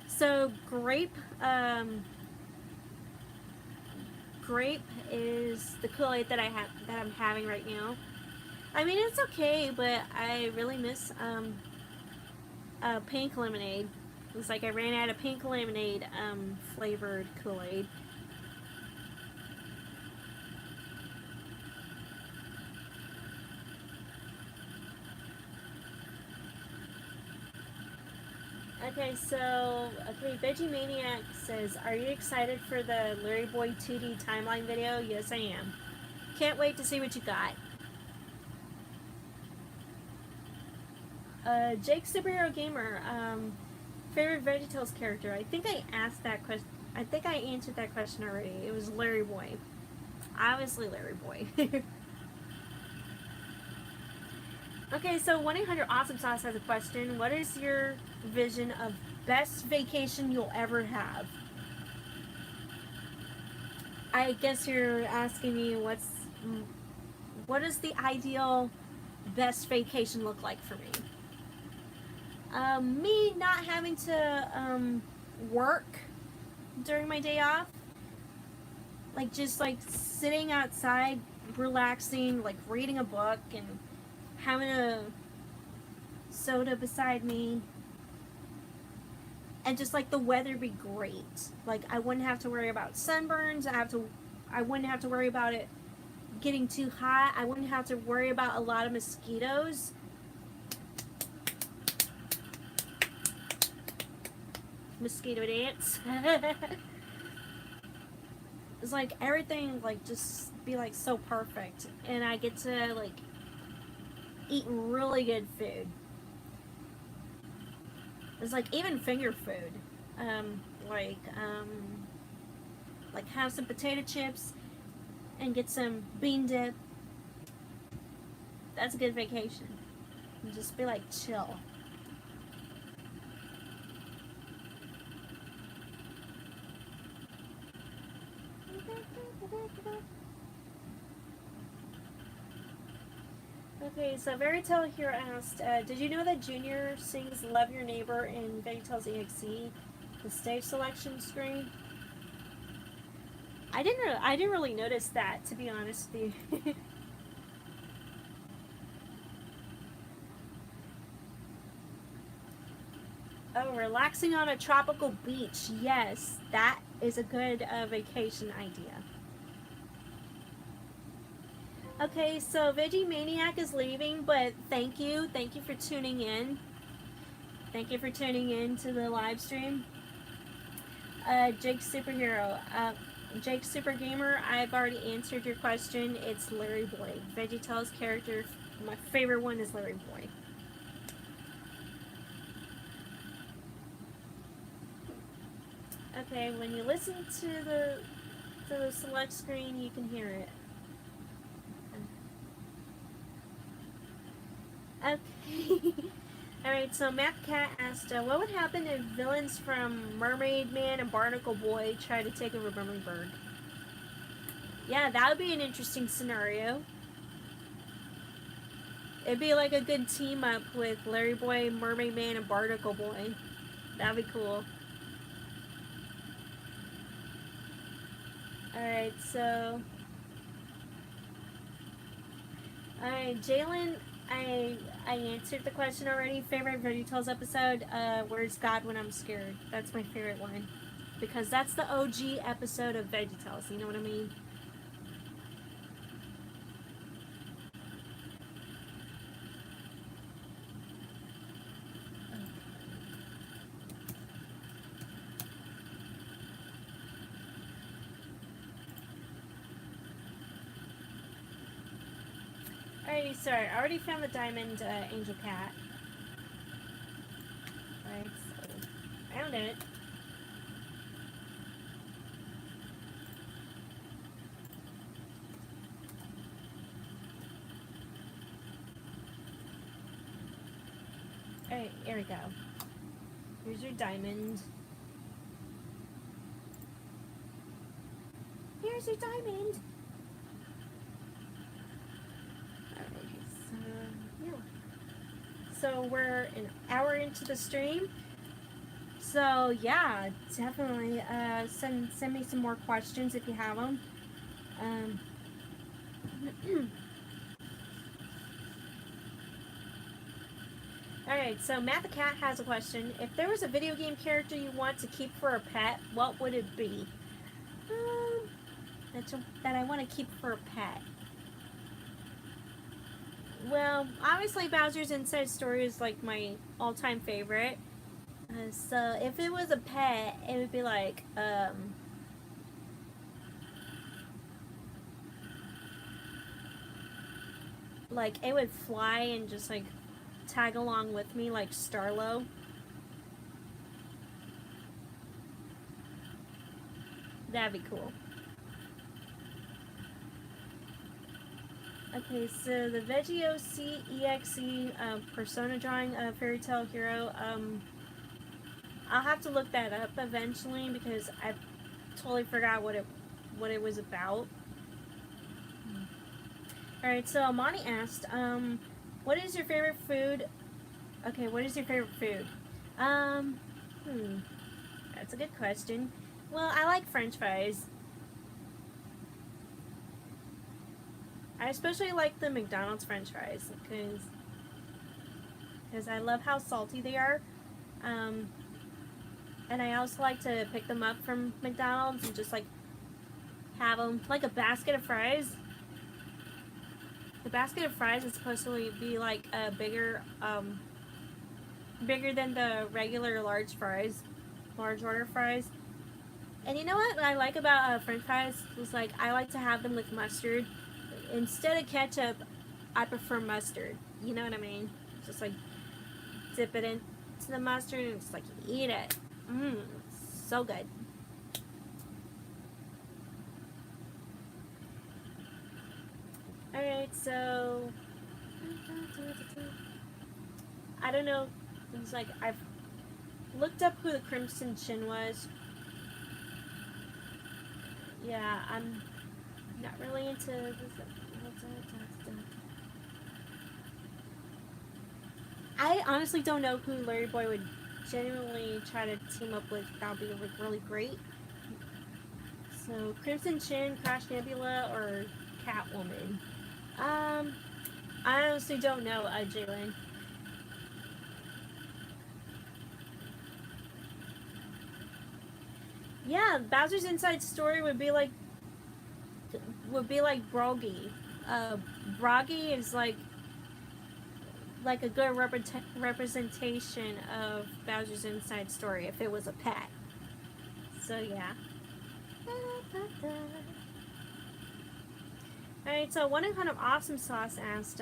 So grape is the Kool-Aid that I'm having right now. I mean, it's okay, but I really miss pink lemonade. It's like I ran out of pink lemonade flavored Kool-Aid. Okay, Veggie Maniac says, are you excited for the Larryboy 2D timeline video? Yes, I am. Can't wait to see what you got. Jake Superhero Gamer, favorite Veggietales character? I think I asked that question. I think I answered that question already. It was Larryboy. Obviously Larryboy. Okay, so 1-800-AWESOME SAUCE has a question. What is your vision of best vacation you'll ever have? I guess you're asking me what does the ideal best vacation look like for me? Me not having to work during my day off. Like just like sitting outside, relaxing, like reading a book and having a soda beside me, and just like the weather be great. Like I wouldn't have to worry about sunburns. I wouldn't have to worry about it getting too hot. I wouldn't have to worry about a lot of mosquitoes. Mosquito dance. It's like everything like just be like so perfect, and I get to like eat really good food. It's like even finger food. Like have some potato chips and get some bean dip. That's a good vacation. And just be like chill. Okay, so Veritale here asked, did you know that Junior sings Love Your Neighbor in Veggietales EXE, the stage selection screen? I didn't really notice that, to be honest with you. Oh, relaxing on a tropical beach. Yes, that is a good vacation idea. Okay, so Veggie Maniac is leaving, but thank you for tuning in. Thank you for tuning in to the live stream. Jake Superhero, Jake Super Gamer, I've already answered your question. It's Larryboy. Veggietales character, my favorite one is Larryboy. Okay, when you listen to the select screen, you can hear it. Okay. Alright, so Matt Cat asked, what would happen if villains from Mermaid Man and Barnacle Boy try to take over Mermaidburg? Yeah, that would be an interesting scenario. It'd be like a good team up with Larryboy, Mermaid Man, and Barnacle Boy. That'd be cool. Alright, so... Alright, Jalen... I answered the question already. Favorite Veggietales episode? Where's God When I'm Scared? That's my favorite one. Because that's the OG episode of Veggietales. You know what I mean? Alrighty, sorry. I already found the diamond angel cat. Alright, so found it. Alright, here we go. Here's your diamond. there's your diamond. Alright, so yeah. So we're an hour into the stream. So yeah, definitely send me some more questions if you have them. Alright, so Matt the Cat has a question. If there was a video game character you want to keep for a pet, what would it be? That I want to keep for a pet. Well, obviously Bowser's Inside Story is like my all-time favorite. So if it was a pet, it would be like, it would fly and just like tag along with me like Starlo. That'd be cool. Okay, so the Veggietales EXE persona drawing of Fairy Tale Hero, I'll have to look that up eventually because I totally forgot what it was about. Alright, so Amani asked, what is your favorite food? Okay, what is your favorite food? That's a good question. Well, I like French fries. I especially like the McDonald's French fries because I love how salty they are. And I also like to pick them up from McDonald's and just like have them like a basket of fries. The basket of fries is supposed to be like bigger than the regular large order fries. And you know what I like about French fries is like I like to have them with mustard. Instead of ketchup, I prefer mustard. You know what I mean? Just like dip it into the mustard and just like eat it. So good. Alright, so I don't know. It's like I've looked up who the Crimson Chin was. Yeah, I'm not really into this. I honestly don't know who Larryboy would genuinely try to team up with. That would be like really great. So Crimson Chin, Crash Nebula, or Catwoman. I honestly don't know, Jalen. Yeah, Bowser's Inside Story would be like Broggy. Broggy is like a good representation of Bowser's Inside Story if it was a pet. So yeah. Alright, so 1-800-Awesome Sauce asked,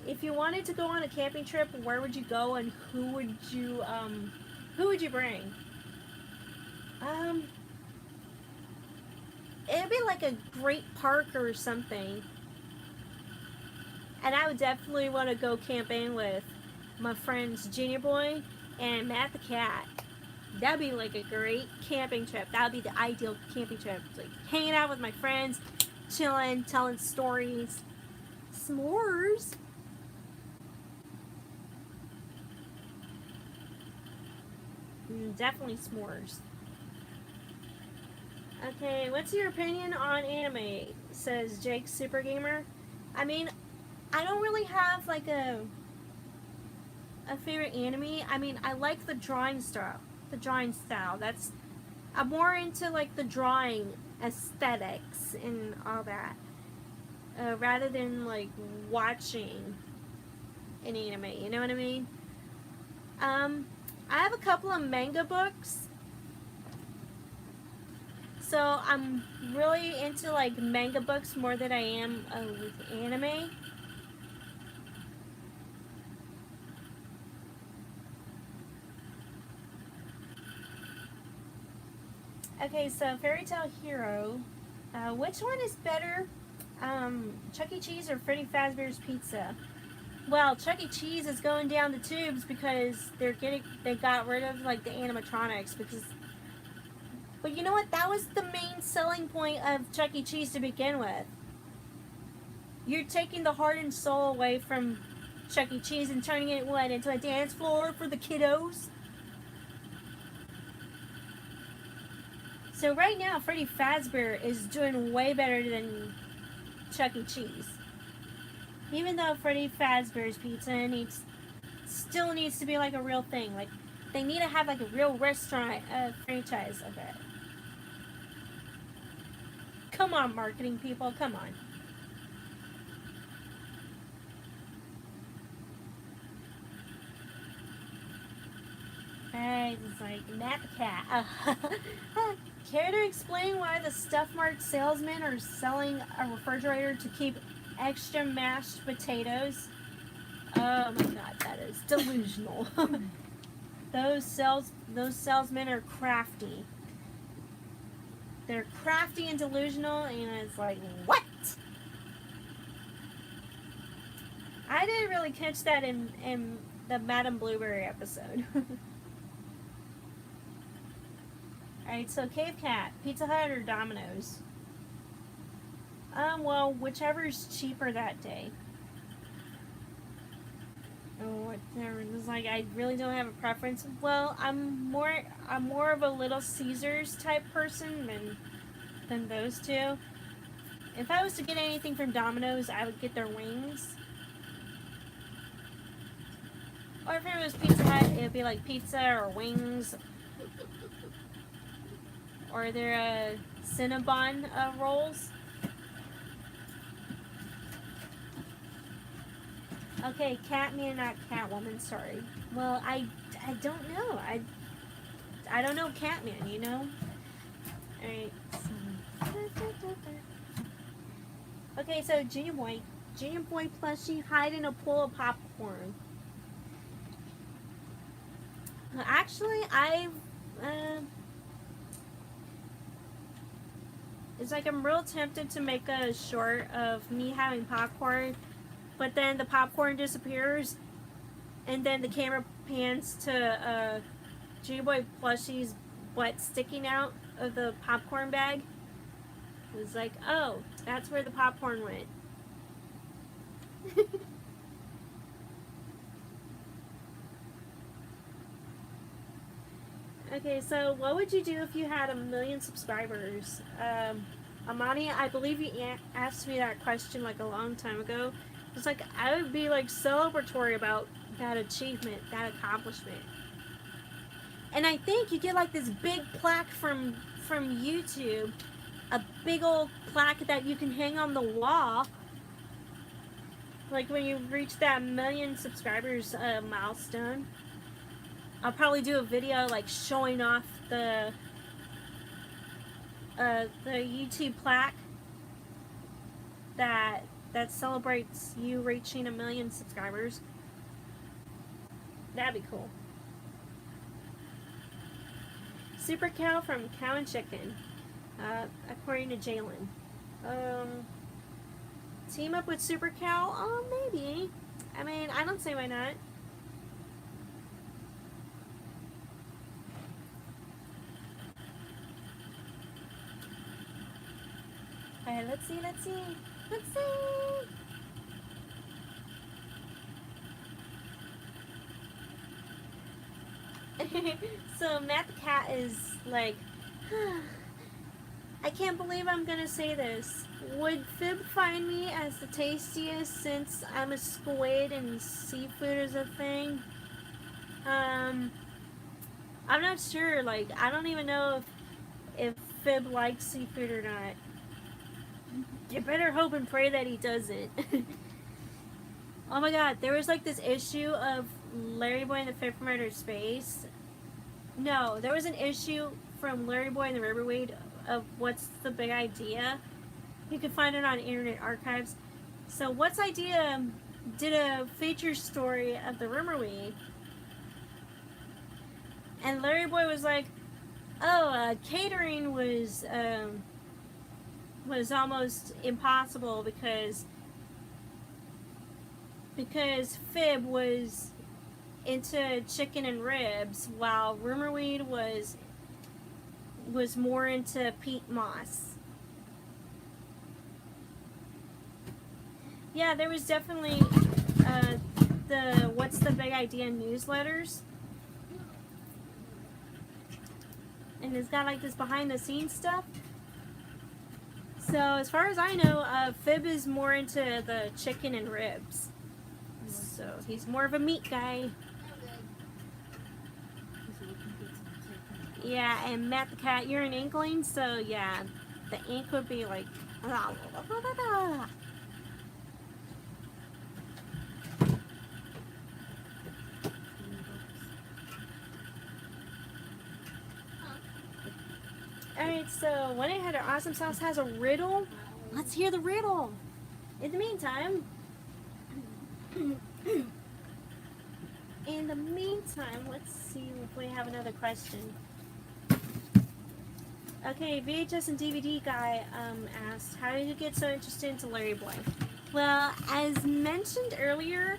if you wanted to go on a camping trip, where would you go and who would you bring? It'd be like a great park or something. And I would definitely want to go camping with my friends Junior Boy and Matt the Cat. That'd be like a great camping trip. That'd be the ideal camping trip. Like hanging out with my friends, chilling, telling stories. S'mores. Definitely s'mores. Okay, what's your opinion on anime? Says Jake Super Gamer. I mean, I don't really have like a favorite anime. I mean, I like the drawing style. That's I'm more into like the drawing aesthetics and all that, rather than like watching an anime. You know what I mean? I have a couple of manga books. So I'm really into like manga books more than I am with anime. Okay, so Fairy Tale Hero. Which one is better? Chuck E. Cheese or Freddy Fazbear's Pizza? Well, Chuck E. Cheese is going down the tubes because they got rid of like the animatronics because But you know what? That was the main selling point of Chuck E. Cheese to begin with. You're taking the heart and soul away from Chuck E. Cheese and turning it, what, into a dance floor for the kiddos? So right now, Freddy Fazbear is doing way better than Chuck E. Cheese. Even though Freddy Fazbear's Pizza still needs to be like a real thing. Like, they need to have like a real restaurant franchise of it. Come on, marketing people, come on. Alright, it's like, Matt the Cat. Care to explain why the Stuff Mart salesmen are selling a refrigerator to keep extra mashed potatoes? Oh my god, that is delusional. Those salesmen are crafty. They're crafty and delusional, and it's like, what? I didn't really catch that in the Madame Blueberry episode. Alright, so Cave Cat, Pizza Hut or Domino's? Well, whichever's cheaper that day. Oh, whatever. It's like, I really don't have a preference. Well, I'm more of a Little Caesars type person than those two. If I was to get anything from Domino's, I would get their wings. Or if it was Pizza Hut, it would be like pizza or wings. Or their Cinnabon rolls. Okay, Catman, not Catwoman, sorry. Well, I don't know. I don't know Catman, you know? Alright, so. Okay, so Junior Boy plushie hide in a pool of popcorn. Actually, it's like I'm real tempted to make a short of me having popcorn, but then the popcorn disappears, and then the camera pans to Junior Boy plushie's butt sticking out of the popcorn bag. It was like, oh, that's where the popcorn went. Okay, so what would you do if you had 1 million subscribers? Amani, I believe you asked me that question like a long time ago. It's like, I would be like celebratory about that achievement, that accomplishment. And I think you get like this big plaque from YouTube, a big old plaque that you can hang on the wall. Like when you reach that 1 million subscribers milestone. I'll probably do a video like showing off the YouTube plaque that celebrates you reaching 1 million subscribers. That'd be cool. Super Cow from Cow and Chicken, according to Jalen. Team up with Super Cow? Oh, maybe. I mean, I don't say why not. Alright, let's see. So Matt the Cat is like, I can't believe I'm gonna say this. Would Fib find me as the tastiest since I'm a squid and seafood is a thing? I'm not sure. Like, I don't even know if Fib likes seafood or not. You better hope and pray that he doesn't. Oh my god, there was like this issue of Larryboy and the Fib from Outer Space. No, there was an issue from Larryboy and the Riverweed of What's the Big Idea. You can find it on Internet Archives. So What's Idea did a feature story of the Riverweed. And Larryboy was like, oh, catering was almost impossible because Fib was into chicken and ribs while Rumorweed was was more into peat moss. Yeah, there was definitely the What's the Big Idea newsletters. And it's got like this behind the scenes stuff. So as far as I know, Fib is more into the chicken and ribs. So he's more of a meat guy. Yeah, and Matt the cat, you're an inkling, so yeah, the ink would be like. Alright, so 1-800 Awesome Sauce has a riddle. Let's hear the riddle. In the meantime, let's see if we have another question. Okay, VHS and DVD guy asked, how did you get so interested into Larryboy? Well, as mentioned earlier,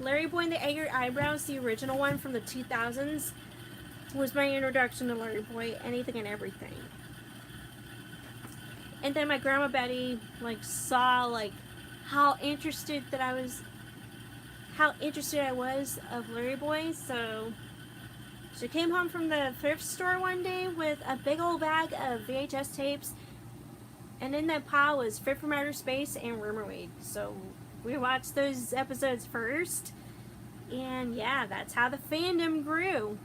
Larryboy and the Angry Eyebrows, the original one from the 2000s, was my introduction to Larryboy, anything and everything. And then my grandma Betty saw how interested I was of Larryboy, so she came home from the thrift store one day with a big old bag of VHS tapes, and in that pile was Fit from Outer Space and Rumorweed. So we watched those episodes first, and yeah, that's how the fandom grew.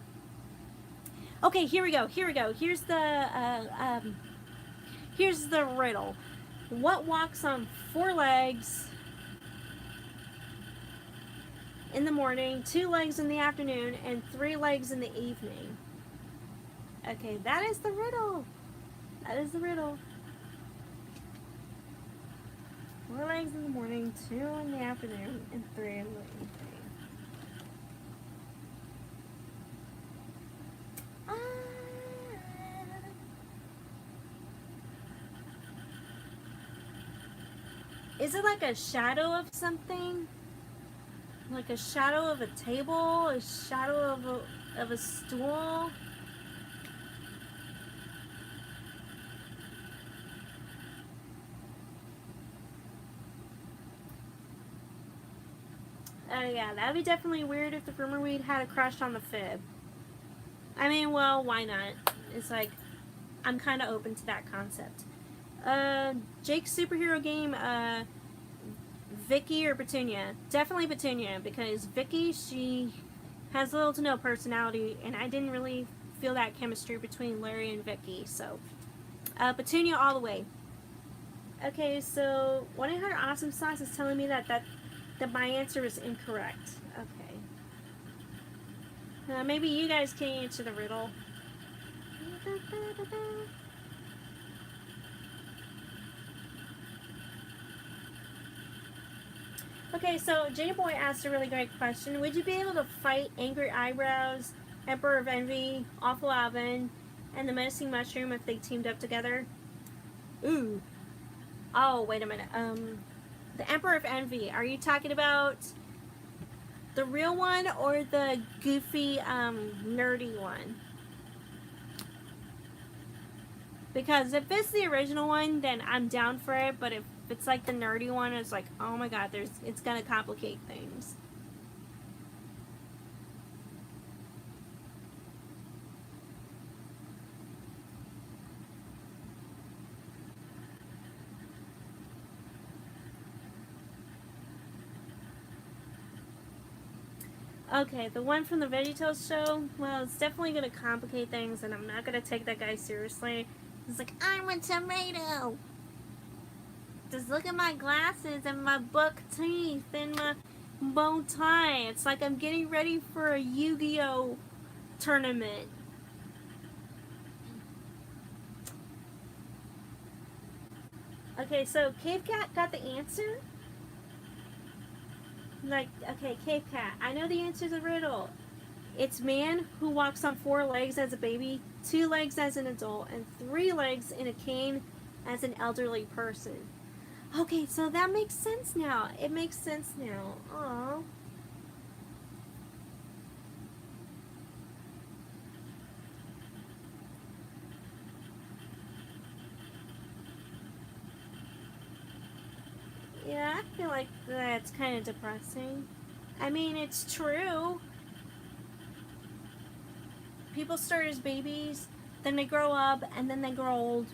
Okay, here we go. Here's the riddle. What walks on 4 legs in the morning, 2 legs in the afternoon, and 3 legs in the evening? Okay, that is the riddle. 4 legs in the morning, 2 in the afternoon, and 3 in the evening. Is it like a shadow of something? Like a shadow of a table? A shadow of a stool? Oh yeah, that'd be definitely weird if the Rumorweed had a crush on the Fib. I mean, well, why not? It's like, I'm kind of open to that concept. Jake's superhero game, Vicky or Petunia? Definitely Petunia, because Vicky, she has little to no personality, and I didn't really feel that chemistry between Larry and Vicky, so Petunia all the way. Okay, so 1-800 Awesome Sauce is telling me that my answer is incorrect. Okay. Maybe you guys can answer the riddle. Okay, so J-Boy asked a really great question. Would you be able to fight Angry Eyebrows, Emperor of Envy, Awful Alvin, and the Menacing Mushroom if they teamed up together? Ooh. Oh, wait a minute. The Emperor of Envy. Are you talking about the real one or the goofy, nerdy one? Because if it's the original one, then I'm down for it. But if it's like the nerdy one, it's like, oh my god, it's gonna complicate things. Okay, the one from the Veggietales show, well, it's definitely going to complicate things, and I'm not going to take that guy seriously. It's like, I'm a tomato! Just look at my glasses and my buck teeth and my bow tie. It's like I'm getting ready for a Yu-Gi-Oh! Tournament. Okay, so Cave Cat got the answer? Okay, Cave Cat, I know the answer to the riddle. It's man who walks on 4 legs as a baby, 2 legs as an adult, and 3 legs in a cane as an elderly person. Okay, so that makes sense now. It makes sense now. Aww. Yeah, I feel like that's kind of depressing. I mean, it's true. People start as babies, then they grow up, and then they grow old.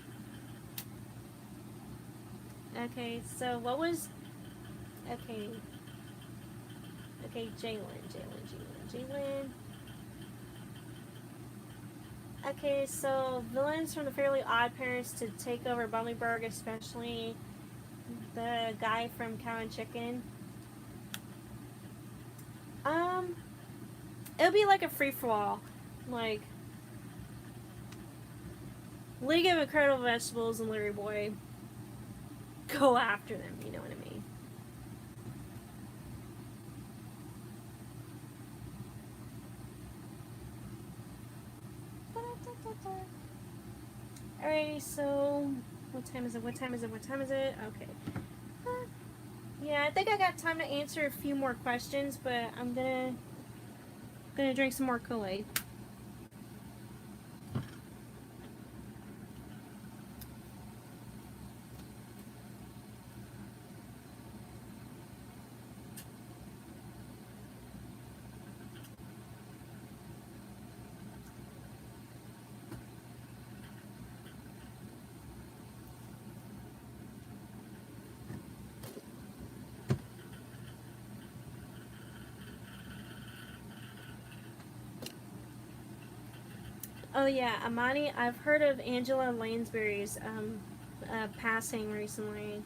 Okay, so what was... Okay. Okay, Jalen. Okay, so villains from the Fairly Odd Parents to take over Bumbleberg, especially the guy from Cow and Chicken. It'll be like a free-for-all. Like, League of Incredible Vegetables and Larryboy go after them, you know what I mean? Alright, so what time is it? Okay. Yeah, I think I got time to answer a few more questions, but I'm gonna drink some more Kool-Aid. Oh yeah, Amani, I've heard of Angela Lansbury's passing recently.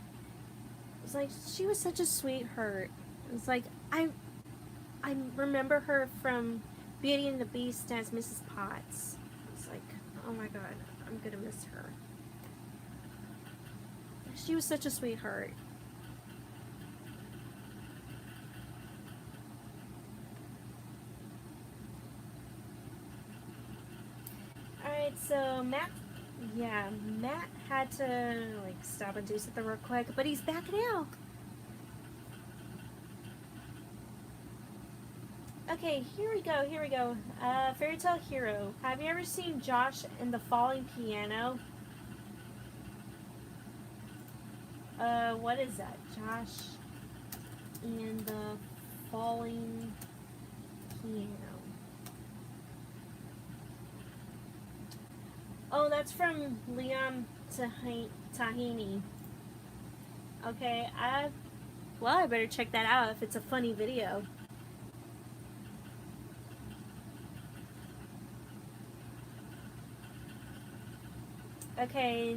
It's like she was such a sweetheart. It's like I remember her from Beauty and the Beast as Mrs. Potts. It's like, oh my god, I'm gonna miss her. She was such a sweetheart. Alright, so Matt had to like stop and do something real quick, but he's back now. Okay, here we go. Fairy Tale Hero. Have you ever seen Josh and the Falling Piano? What is that? Josh and the Falling Piano. Oh, that's from Leon Tahini. Okay, I better check that out if it's a funny video. Okay,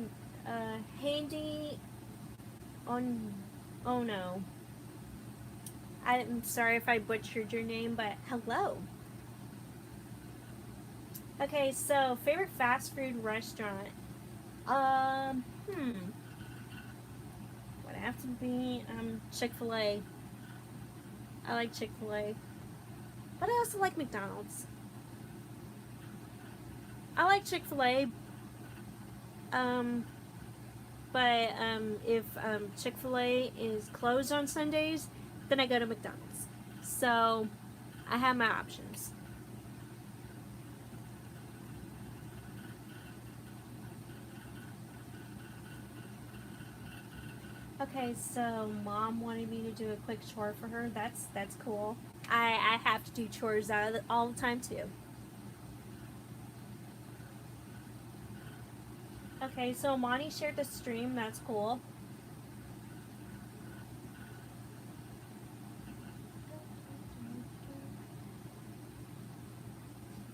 Handy on... Oh no. I'm sorry if I butchered your name, but hello. Okay, so favorite fast food restaurant. Would have to be Chick-fil-A. I like Chick-fil-A. But I also like McDonald's. I like Chick-fil-A. But if Chick-fil-A is closed on Sundays, then I go to McDonald's. So I have my options. Okay, so Mom wanted me to do a quick chore for her. That's cool. I have to do chores all the time too. Okay, so Monty shared the stream. That's cool.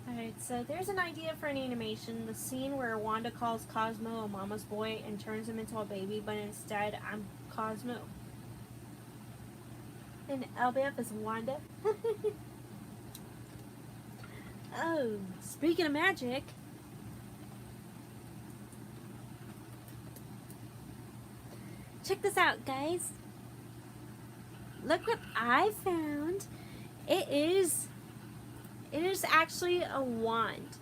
Alright, so there's an idea for an animation. The scene where Wanda calls Cosmo a mama's boy and turns him into a baby, but instead I'm Cosmo. And LBF is Wanda. Oh, speaking of magic. Check this out, guys. Look what I found. It is actually a wand.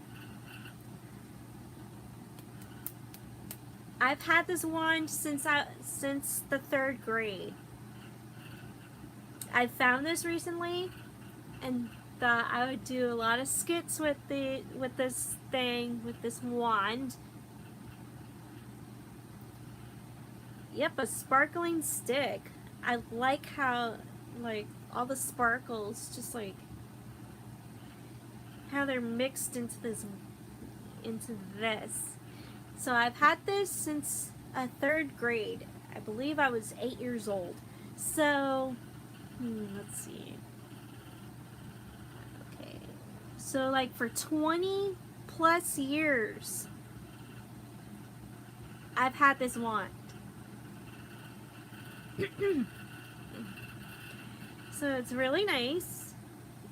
I've had this wand since the 3rd grade. I found this recently and thought I would do a lot of skits with this wand. Yep, a sparkling stick. I like how, like, all the sparkles, just like, how they're mixed into this. So I've had this since 3rd grade. I believe I was 8 years old. So, let's see. Okay. So, like, for 20 plus years, I've had this wand. So it's really nice.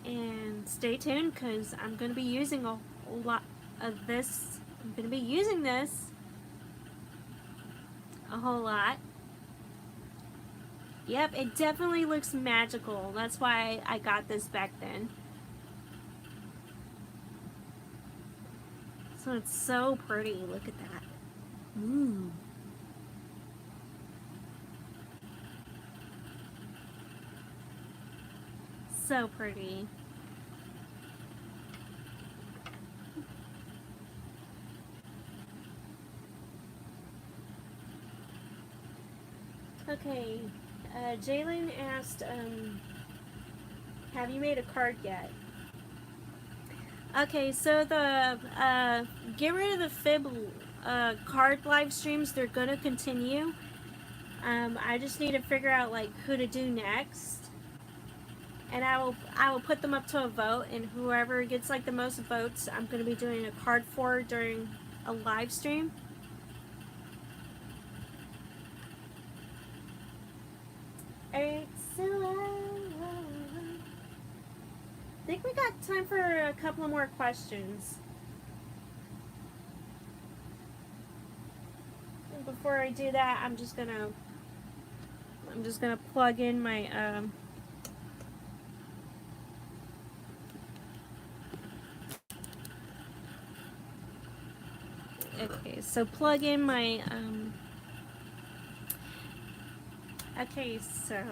And stay tuned because I'm going to be using a lot of this. I'm going to be using this a whole lot. Yep, it definitely looks magical. That's why I got this back then. So it's so pretty. Look at that. Ooh. So pretty. Okay, Jalen asked, have you made a card yet? Okay, so the get rid of the fib card live streams. They're gonna continue. I just need to figure out like who to do next, and I will put them up to a vote, and whoever gets like the most votes, I'm gonna be doing a card for during a live stream. Alright, so I think we got time for a couple more questions. And before I do that, I'm just gonna plug in my okay, so plug in my okay, so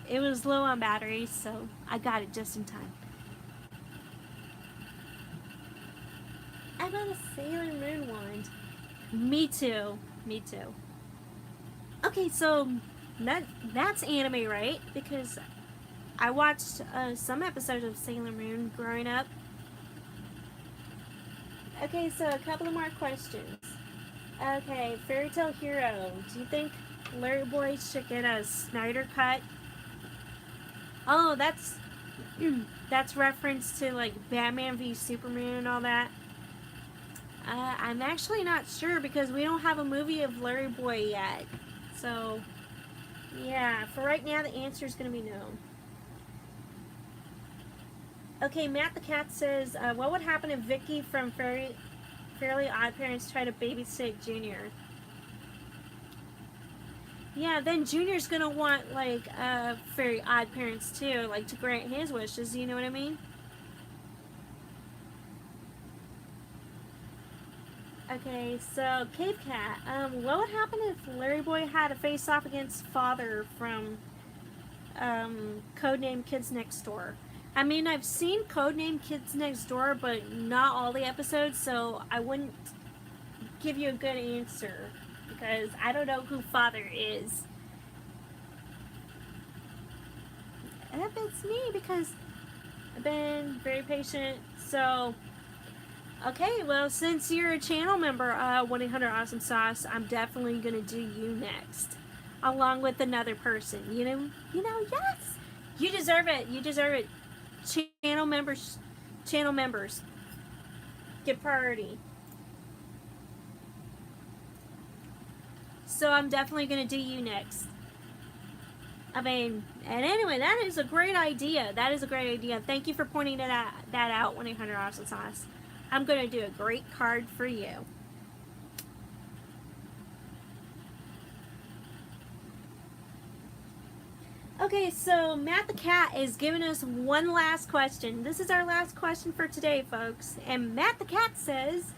it was low on battery, so I got it just in time. I got a Sailor Moon wand. Me too. Me too. Okay, so that's anime, right? Because I watched some episodes of Sailor Moon growing up. Okay, so a couple of more questions. Okay, Fairy Tale Hero. Do you think Larryboy should get a Snyder cut? Oh, that's reference to like Batman v Superman and all that. I'm actually not sure because we don't have a movie of Larryboy yet. So, yeah, for right now the answer is going to be no. Okay, Matt the Cat says, what would happen if Vicky from Fairly Odd Parents tried to babysit Junior? Yeah, then Junior's going to want, like, Fairly Odd Parents too, like, to grant his wishes, you know what I mean? Okay, so Cave Cat, what would happen if Larryboy had a face-off against Father from Codename Kids Next Door? I mean, I've seen Codename Kids Next Door, but not all the episodes, so I wouldn't give you a good answer because I don't know who Father is. And that beats me because I've been very patient, so... Okay, well, since you're a channel member, 1-800-AWESOME-SAUCE, I'm definitely going to do you next. Along with another person. You know, yes! You deserve it. You deserve it. Channel members get priority. So I'm definitely going to do you next. I mean, and anyway, that is a great idea. That is a great idea. Thank you for pointing that out, 1-800-AWESOME-SAUCE. I'm going to do a great card for you. Okay, so Matt the Cat is giving us one last question. This is our last question for today, folks. And Matt the Cat says,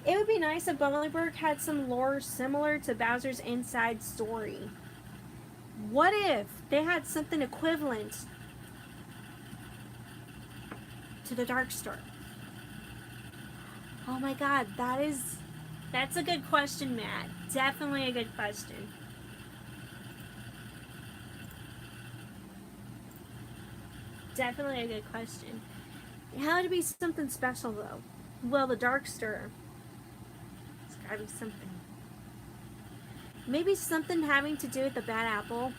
it would be nice if Bumbleberg had some lore similar to Bowser's Inside Story. What if they had something equivalent to the Dark Story? Oh my god, that's a good question, Matt. Definitely a good question. definitely a good question. How to be something special though? Well, the Darkster. It's gotta be something. Maybe something having to do with the bad apple.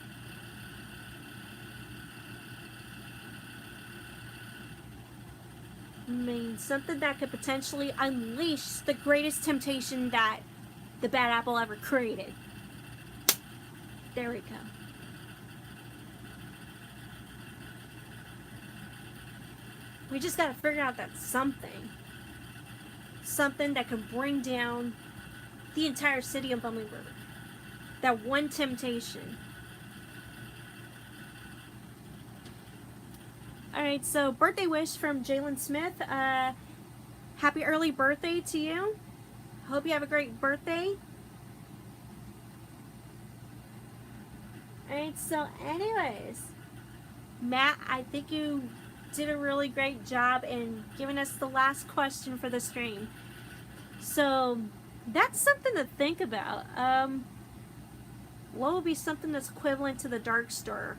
I mean, something that could potentially unleash the greatest temptation that the bad apple ever created. There we go. We just gotta figure out that something. Something that could bring down the entire city of Bumbleberg. That one temptation. Alright, so birthday wish from Jalen Smith. Happy early birthday to you. Hope you have a great birthday. Alright, so anyways, Matt, I think you did a really great job in giving us the last question for the stream. So that's something to think about. What would be something that's equivalent to the Darkster?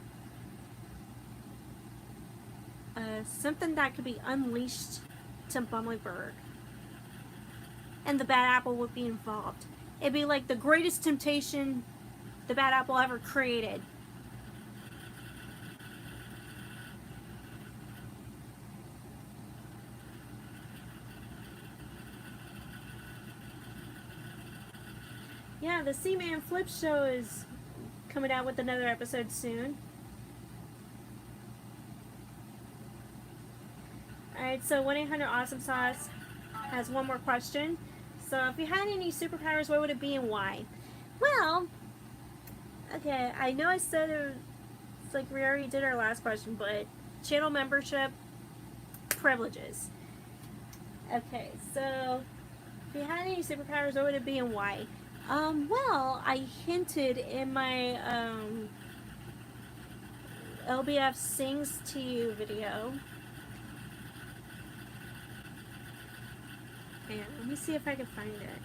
Something that could be unleashed to Bumbleberg. And the bad apple would be involved. It'd be like the greatest temptation the bad apple ever created. Yeah, the Seaman Flip Show is coming out with another episode soon. Alright, so 1-800-AWESOME-SAUCE has one more question. So if you had any superpowers, what would it be and why? Well, okay, I know I said it's like we already did our last question, but channel membership privileges. Okay, so if you had any superpowers, what would it be and why? Well, I hinted in my LBF Sings to You video. And let me see if I can find it.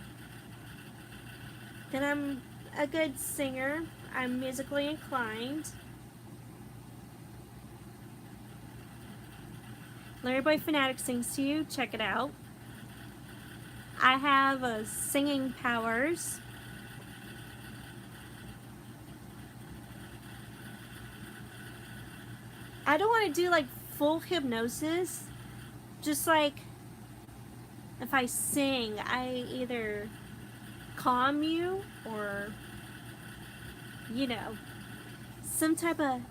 That I'm a good singer. I'm musically inclined. Larryboy Fanatic Sings to You. Check it out. I have singing powers. I don't want to do like full hypnosis. Just like if I sing, I either calm you or, you know, some type of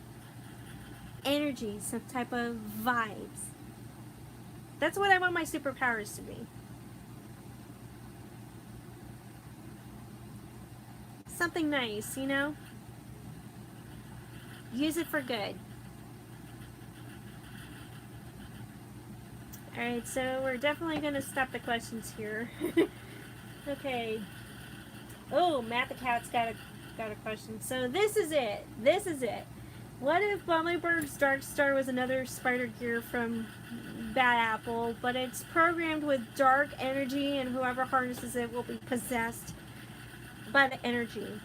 energy, some type of vibes. That's what I want my superpowers to be. Something nice, you know? Use it for good. Alright, so we're definitely going to stop the questions here. Okay. Oh, Matt the Cat's got a question. So this is it. This is it. What if Bumbleberg's Darkstar was another spider gear from Bad Apple, but it's programmed with dark energy and whoever harnesses it will be possessed by the energy?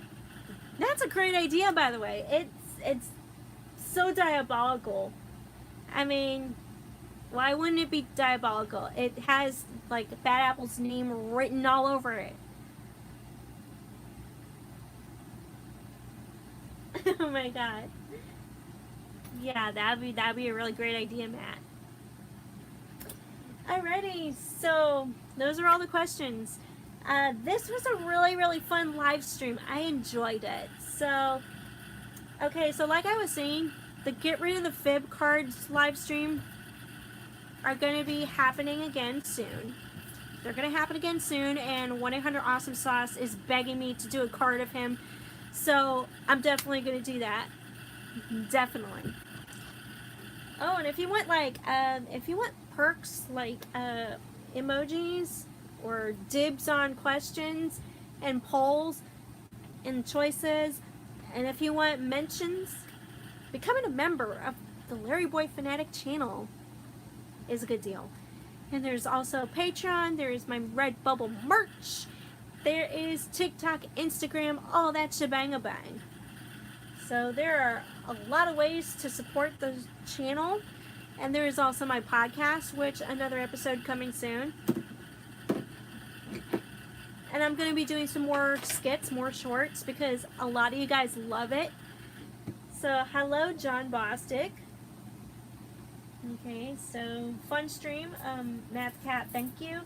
That's a great idea, by the way. It's so diabolical. I mean, why wouldn't it be diabolical? It has, like, Bad Apple's name written all over it. Oh my god. Yeah, that'd be a really great idea, Matt. Alrighty, so those are all the questions. This was a really fun live stream. I enjoyed it. So, okay, so like I was saying, the Get Rid of the Fib cards live stream are going to be happening again soon. They're going to happen again soon, and 1-800-AWESOME-SAUCE is begging me to do a card of him. So, I'm definitely going to do that. Definitely. Oh, and if you want, like, if you want perks, like, emojis, or dibs on questions, and polls, and choices, and if you want mentions, becoming a member of the Larryboy Fanatic channel is a good deal. And there's also Patreon, there's my Redbubble merch, there is TikTok, Instagram, all that shebang-a-bang. So there are a lot of ways to support the channel. And there is also my podcast, which another episode coming soon. And I'm going to be doing some more skits, more shorts, because a lot of you guys love it. So, hello, John Bostic. Okay, so fun stream, Math Cat, thank you.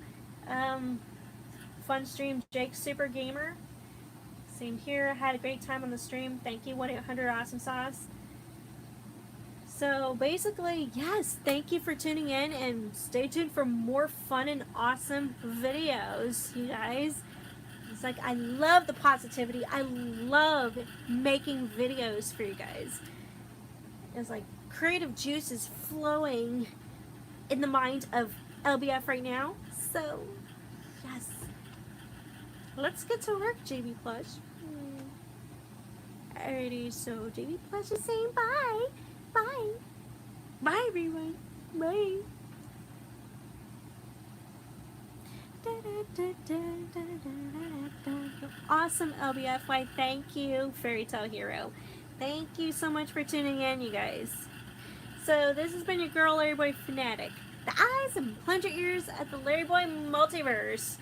Fun stream, Jake Super Gamer. Same here. Had a great time on the stream. Thank you, 1-800 Awesome Sauce. So basically, yes, thank you for tuning in and stay tuned for more fun and awesome videos, you guys. It's like, I love the positivity. I love making videos for you guys. It's like creative juice is flowing in the mind of LBF right now. So, yes. Let's get to work, JB Plush. Alrighty, so JB Plush is saying bye. Bye. Bye, everyone. Bye. Awesome, LBF. Why, thank you, Fairy Tale Hero. Thank you so much for tuning in, you guys. So, this has been your girl, Larryboy Fanatic. The eyes and plunger ears at the Larryboy Multiverse.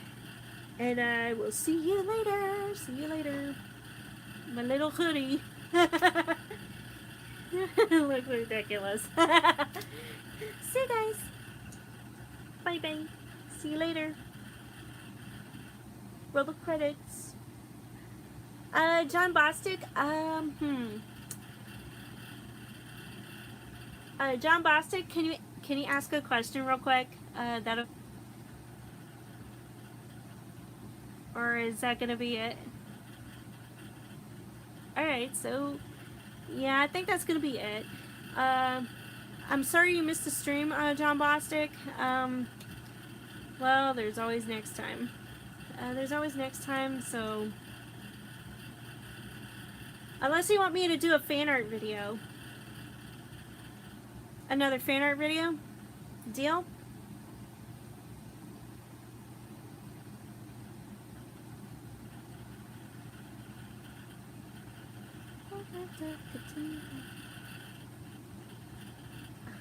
And I will see you later. See you later. My little hoodie. Looks ridiculous. See you guys. Bye bye. See you later. Roll the credits. John Bostic. John Bostic, can you ask a question real quick? Or is that gonna be it? Alright, so yeah, I think that's gonna be it. I'm sorry you missed the stream, John Bostic. Well, there's always next time. There's always next time, so unless you want me to do a fan art video. Another fan art video? Deal?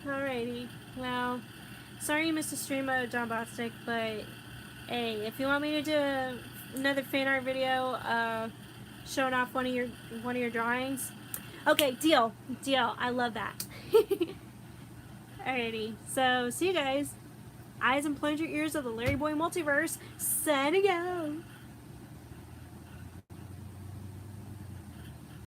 Alrighty. Well, sorry you missed the stream of John Bostic, but hey, if you want me to do another fan art video, showing off one of your drawings, okay, deal. I love that. Alrighty, so see you guys. Eyes and plunger ears of the Larryboy Multiverse. Signing out.